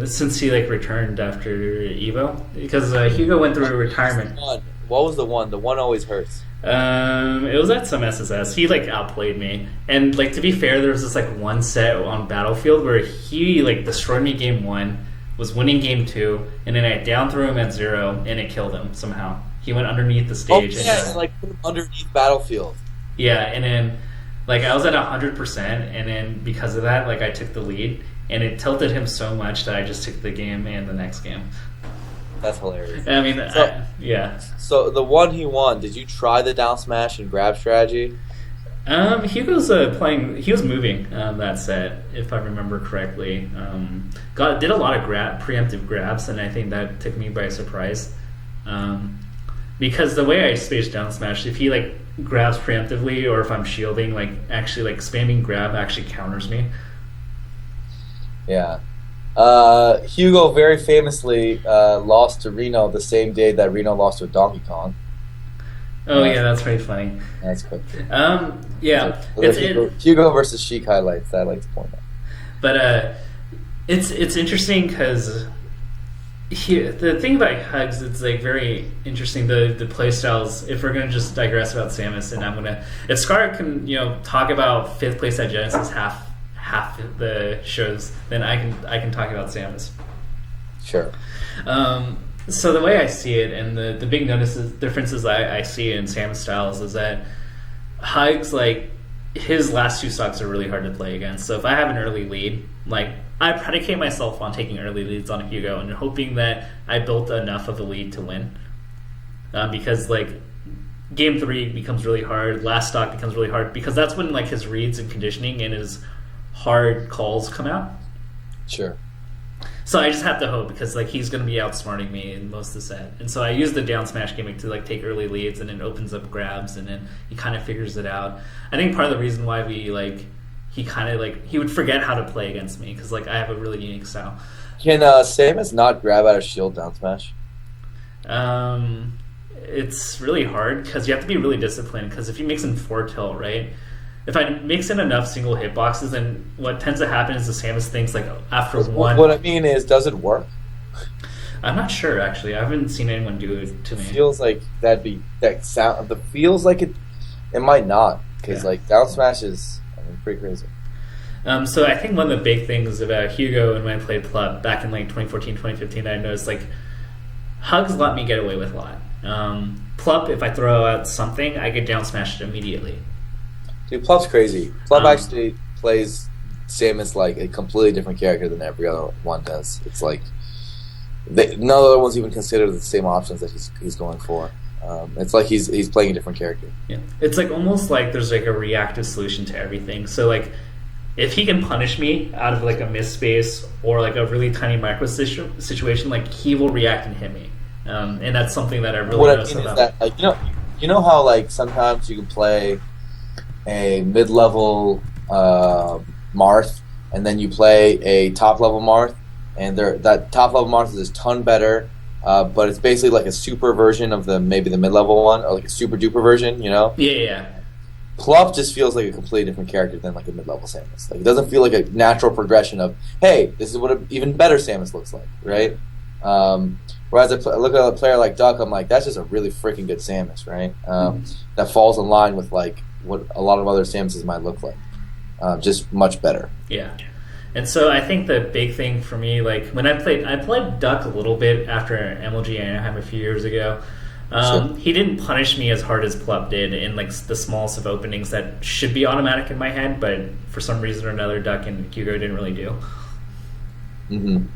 Since he returned after Evo, because Hugo went through a retirement. What was the one? The one always hurts. It was at some SSS. He outplayed me, and to be fair, there was this one set on Battlefield where he destroyed me game 1. Was winning game 2, and then I down threw him at 0, and it killed him somehow. He went underneath the stage. Oh, yeah, put him underneath Battlefield. Yeah, and then I was at 100%, and then because of that, I took the lead, and it tilted him so much that I just took the game and the next game. That's hilarious. I mean, yeah. So the one he won, did you try the down smash and grab strategy? Hugo's playing. He was moving that set, if I remember correctly. Did a lot of preemptive grabs, and I think that took me by surprise. Because the way I space down smash, if he like grabs preemptively, or if I'm shielding, like actually like spamming grab actually counters me. Yeah. Hugo very famously lost to Reno the same day that Reno lost to Donkey Kong. Oh yeah, that's pretty funny. That's quick. Yeah, Hugo versus Sheik highlights that I like to point out. But it's interesting because the thing about Hugs, it's like very interesting. The play styles. If we're gonna just digress about Samus, and if Scar can talk about 5th place at Genesis half the shows, then I can talk about Samus. Sure. So the way I see it, and the big differences I see in Samus styles is that Hugs, like, his last 2 stocks are really hard to play against. So if I have an early lead, like, I predicate myself on taking early leads on Hugo and hoping that I built enough of a lead to win. Because, like, game 3 becomes really hard, last stock becomes really hard, because that's when, like, his reads and conditioning and his hard calls come out. Sure. So I just have to hope, because like he's going to be outsmarting me in most of the set. And so I use the down smash gimmick to like take early leads, and it opens up grabs, and then he kind of figures it out. I think part of the reason why he would forget how to play against me, because like I have a really unique style. Can Samus not grab out of shield down smash? It's really hard because you have to be really disciplined, because if he makes in 4 tilt, right? If I mix in enough single hitboxes, then what tends to happen is the Samus thinks like after one. What I mean is, does it work? I'm not sure actually. I haven't seen anyone do it to me. It feels like that sound. It feels like it might not, because like down smash is pretty crazy. So I think one of the big things about Hugo and when I played Plup back in like 2014, 2015, I noticed like Hugs let me get away with a lot. Plup, if I throw out something, I get down smashed immediately. Dude, Plup's crazy. Plup actually plays Samus like a completely different character than every other one does. It's like none of the other ones even consider the same options that he's going for. It's like he's playing a different character. Yeah, it's like almost like there's like a reactive solution to everything. So like if he can punish me out of like a miss space or like a really tiny micro situation, like he will react and hit me. And that's something that I really notice about. That, like, you know how like sometimes you can play a mid-level Marth, and then you play a top-level Marth, and that top-level Marth is a ton better, but it's basically like a super version of maybe the mid-level one, or like a super-duper version, Yeah. Plup just feels like a completely different character than like a mid-level Samus. Like, it doesn't feel like a natural progression of, hey, this is what an even better Samus looks like, right? Whereas I look at a player like Duck, I'm like, that's just a really freaking good Samus, right? That falls in line with like what a lot of other Samuses might look like, just much better. Yeah, and so I think the big thing for me, like when I played Duck a little bit after MLG Anaheim a few years ago. Sure. He didn't punish me as hard as Plup did in like the smallest of openings that should be automatic in my head, but for some reason or another, Duck and Hugo didn't really do. Mm-hmm.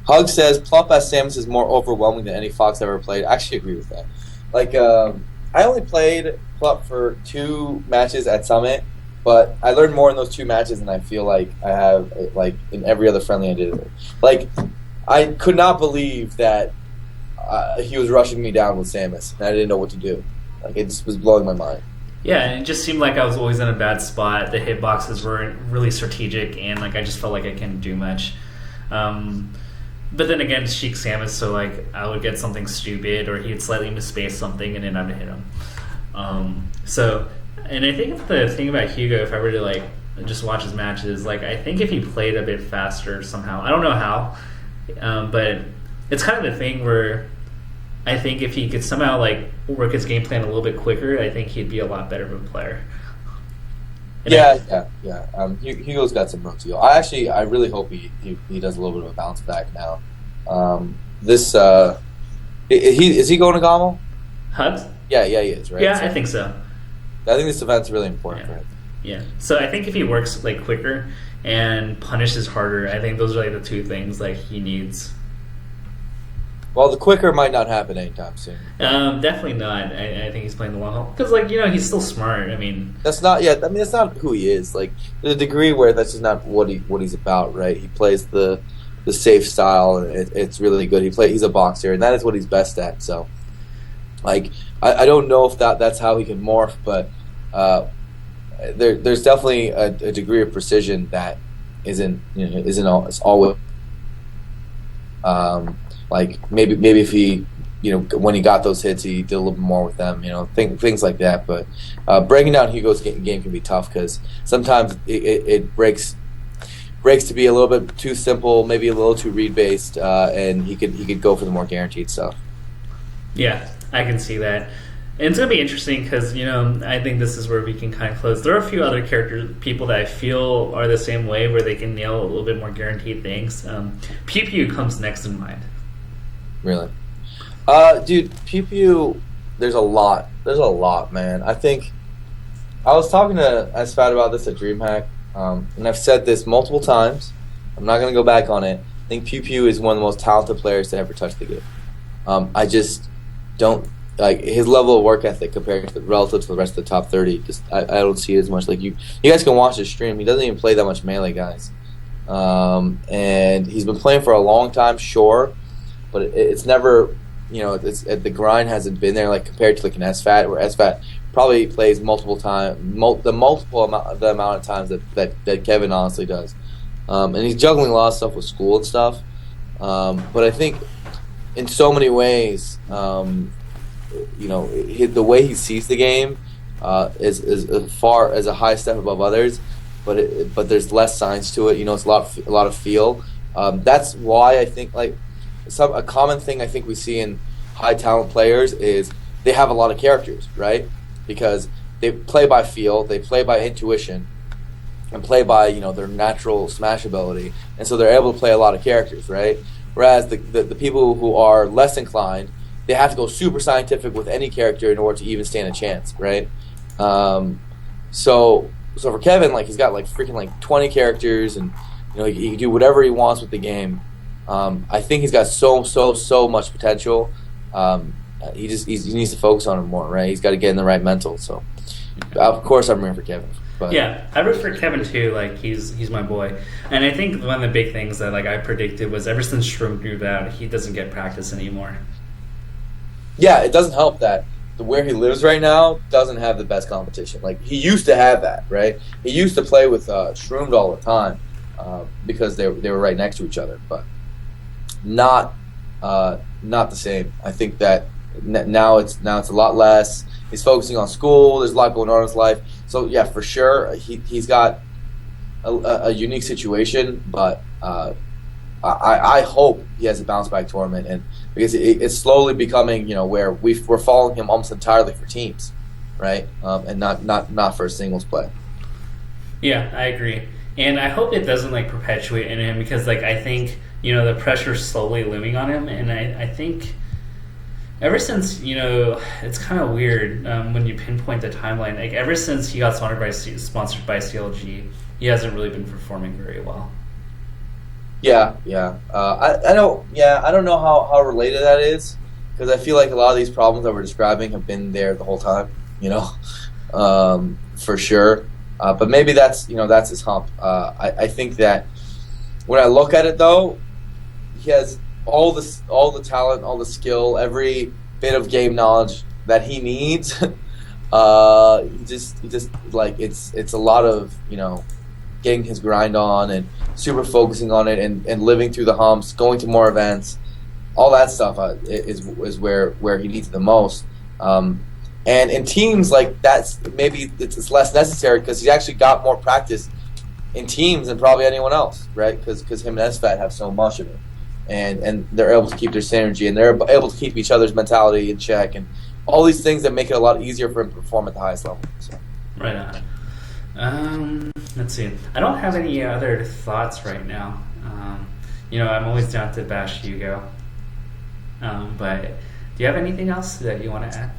Hug says Plup as Samus is more overwhelming than any Fox I've ever played. I actually agree with that. Like, I only played Plup for 2 matches at Summit, but I learned more in those 2 matches than I feel like I have like in every other friendly I did. Like, I could not believe that he was rushing me down with Samus, and I didn't know what to do. Like, it just was blowing my mind. Yeah, and it just seemed like I was always in a bad spot. The hitboxes weren't really strategic, and like I just felt like I couldn't do much. But then again, Sheik Samus, so like I would get something stupid, or he'd slightly misspace something, and then I'd hit him. And I think the thing about Hugo, if I were to like just watch his matches, like I think if he played a bit faster somehow, I don't know how, but it's kind of the thing where I think if he could somehow like work his game plan a little bit quicker, I think he'd be a lot better of a player. Yeah. Hugo's got some room to go. I really hope he does a little bit of a bounce back now. Is he going to GOML? Hugs? Yeah, he is, right? Yeah, I think so. I think this event's really important for him. Yeah. So I think if he works like quicker, and punishes harder. I think those are like the two things like he needs. Well, the quicker might not happen anytime soon. Definitely not. I think he's playing the long haul because, like, he's still smart. I mean, that's not. Yeah, I mean, that's not who he is. Like, there's a degree where that's just not what he's about, right? He plays the safe style, and it's really good. He's a boxer, and that is what he's best at. So, like, I don't know if that's how he can morph, but there's definitely a degree of precision that isn't always. Like maybe if he, when he got those hits, he did a little bit more with them, things like that. But breaking down Hugo's game can be tough because sometimes it breaks to be a little bit too simple, maybe a little too read based, and he could go for the more guaranteed stuff. Yeah, I can see that. And it's going to be interesting because, I think this is where we can kind of close. There are a few other people that I feel are the same way where they can nail a little bit more guaranteed things. PewPewU comes next in mind. Really? Dude, PewPewU, there's a lot, man. I think I was talking to Asfat about this at DreamHack, and I've said this multiple times. I'm not going to go back on it. I think PewPewU is one of the most talented players to ever touch the game. I just don't like his level of work ethic relative to the rest of the top 30. I don't see it as much. Like you guys can watch his stream. He doesn't even play that much melee, guys. And he's been playing for a long time, sure, but it's never, the grind hasn't been there like compared to like an SFAT, where SFAT probably plays the amount of times that Kevin honestly does. And he's juggling a lot of stuff with school and stuff. But I think in so many ways, the way he sees the game is as far as a high step above others, but there's less science to it. It's a lot of feel. That's why I think a common thing I think we see in high talent players is they have a lot of characters, right? Because they play by feel, they play by intuition, and play by their natural smash ability, and so they're able to play a lot of characters, right? Whereas the people who are less inclined, they have to go super scientific with any character in order to even stand a chance, right? So for Kevin, he's got freaking 20 characters, and he can do whatever he wants with the game. I think he's got so much potential. He needs to focus on it more, right? He's got to get in the right mental. So, of course, I'm rooting for Kevin. But. Yeah, I root for Kevin too. He's my boy, and I think one of the big things that I predicted was ever since Shroom moved out, he doesn't get practice anymore. Yeah, it doesn't help that where he lives right now doesn't have the best competition. He used to have that, right? He used to play with Shroomed all the time because they were right next to each other, but not the same. I think that now it's a lot less. He's focusing on school. There's a lot going on in his life. So yeah, for sure, he's got a unique situation, but I hope he has a bounce back tournament, and because it's slowly becoming where we're following him almost entirely for teams, right? And not for a singles play. Yeah, I agree, and I hope it doesn't perpetuate in him because I think the pressure's slowly looming on him, and I think. Ever since, it's kind of weird when you pinpoint the timeline. Ever since he got sponsored by CLG, he hasn't really been performing very well. Yeah. I don't know how related that is, because I feel like a lot of these problems that we're describing have been there the whole time, for sure. But maybe that's his hump. I think that when I look at it, though, he has all the talent, all the skill, every bit of game knowledge that he needs. He just it's a lot of getting his grind on and super focusing on it and living through the humps, going to more events, all that stuff is where he needs it the most. And in teams that's maybe it's less necessary because he's actually got more practice in teams than probably anyone else, right? Because him and SFAT have so much of it. And they're able to keep their synergy, and they're able to keep each other's mentality in check, and all these things that make it a lot easier for him to perform at the highest level. So. Right on. Let's see. I don't have any other thoughts right now. I'm always down to bash Hugo. But do you have anything else that you want to add?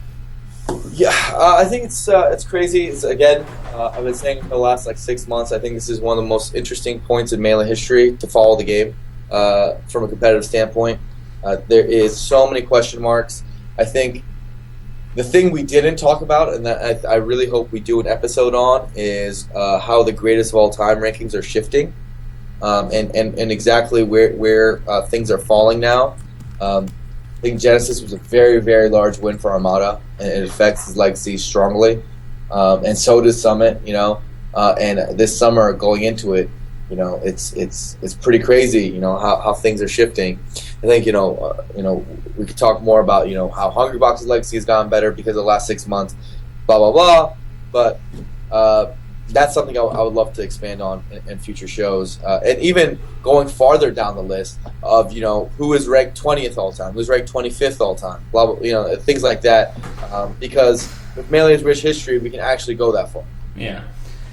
Yeah, I think it's crazy. Again, I've been saying for the last like 6 months. I think this is one of the most interesting points in Melee history to follow the game from a competitive standpoint. There is so many question marks. I think the thing we didn't talk about, and that I really hope we do an episode on, is how the greatest of all time rankings are shifting, and exactly where things are falling now. I think Genesis was a very, very large win for Armada, and it affects his legacy strongly. And so does Summit, and this summer going into it, it's pretty crazy, how things are shifting. I think, we could talk more about, how Hungrybox's legacy has gotten better because of the last 6 months, blah, blah, blah. But that's something I would love to expand on in future shows. And even going farther down the list of, who is ranked 20th all time, who's ranked 25th all time, blah, blah, things like that. Because with Melee's rich history, we can actually go that far. Yeah.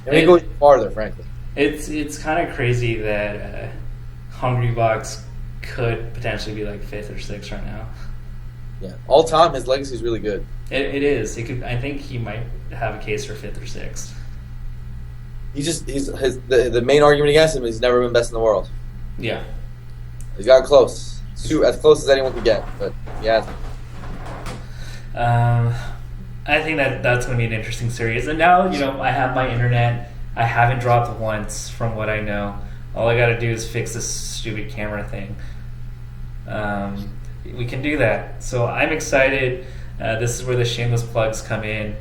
And we go even farther, frankly. It's kind of crazy that Hungrybox could potentially be like 5th or 6th right now. Yeah. All time, his legacy is really good. It is. I think he might have a case for 5th or 6th. The main argument against him is he's never been best in the world. Yeah. He's gotten close. As close as anyone could get, but he hasn't. I think that's going to be an interesting series. And now, I have my internet. I haven't dropped once from what I know. All I got to do is fix this stupid camera thing. We can do that. So I'm excited. This is where the shameless plugs come in.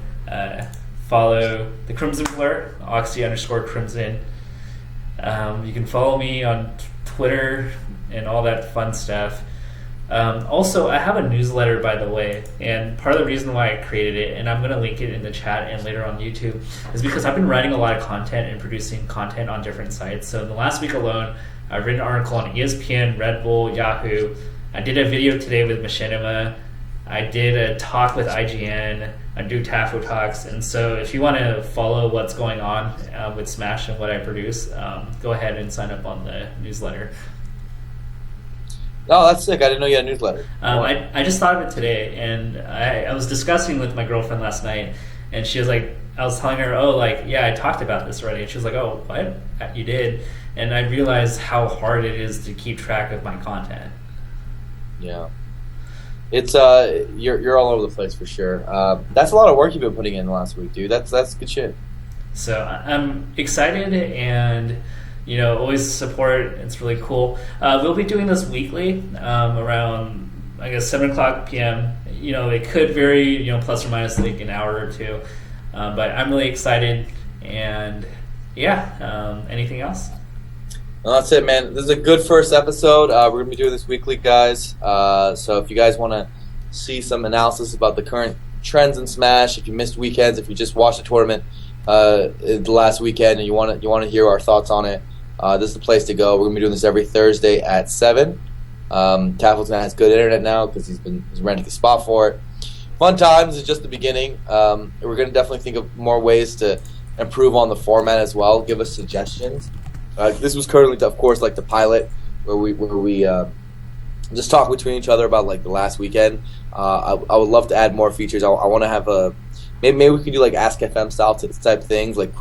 Follow the Crimson Blur, Oxy_Crimson. You can follow me on Twitter and all that fun stuff. Also, I have a newsletter, by the way, and part of the reason why I created it, and I'm going to link it in the chat and later on YouTube, is because I've been writing a lot of content and producing content on different sites. So in the last week alone, I've written an article on ESPN, Red Bull, Yahoo. I did a video today with Machinima. I did a talk with IGN. I do Tafo talks, and so if you want to follow what's going on with Smash and what I produce, go ahead and sign up on the newsletter. Oh, that's sick. I didn't know you had a newsletter. I just thought of it today, and I was discussing with my girlfriend last night, and she was like, I was telling her, yeah, I talked about this already. And she was like, oh, what? You did? And I realized how hard it is to keep track of my content. Yeah. It's you're all over the place for sure. That's a lot of work you've been putting in the last week, dude. That's good shit. So I'm excited and always support. It's really cool. We'll be doing this weekly around 7:00 p.m. It could vary plus or minus like an hour or two, but I'm really excited and yeah. Anything else? Well, that's it, man. This is a good first episode. We're going to be doing this weekly, guys. So if you guys want to see some analysis about the current trends in Smash, if you missed weekends, if you just watched the tournament the last weekend and you want to hear our thoughts on it, this is the place to go. We're going to be doing this every Thursday at 7. Tafokints has good internet now because he's renting a spot for it. Fun times is just the beginning. We're going to definitely think of more ways to improve on the format as well. Give us suggestions. This was currently, of course, like the pilot where we just talk between each other about like the last weekend. I would love to add more features. I want to have maybe we could do like Ask FM style type things, like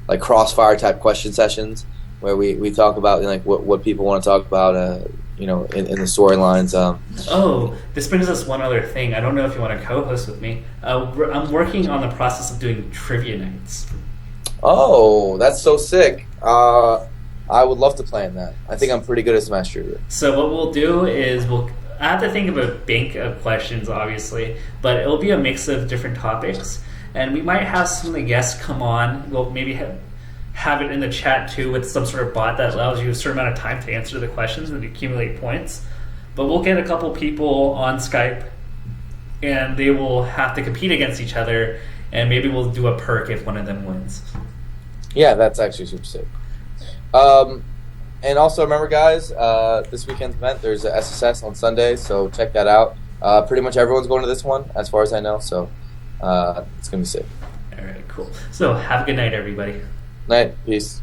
like crossfire type question sessions where we talk about like what people want to talk about. In the storylines. This brings us one other thing. I don't know if you want to co-host with me. I'm working on the process of doing trivia nights. Oh, that's so sick. I would love to plan that. I think I'm pretty good at Smash Trivia. So what we'll do is I have to think of a bank of questions, obviously, but it'll be a mix of different topics, and we might have some of the guests come on. We'll maybe have it in the chat, too, with some sort of bot that allows you a certain amount of time to answer the questions and accumulate points. But we'll get a couple people on Skype, and they will have to compete against each other, and maybe we'll do a perk if one of them wins. Yeah, that's actually super sick. And also remember, guys, this weekend's event, there's a SSS on Sunday, so check that out. Pretty much everyone's going to this one, as far as I know, so it's going to be sick. All right, cool. So have a good night, everybody. Night. Peace.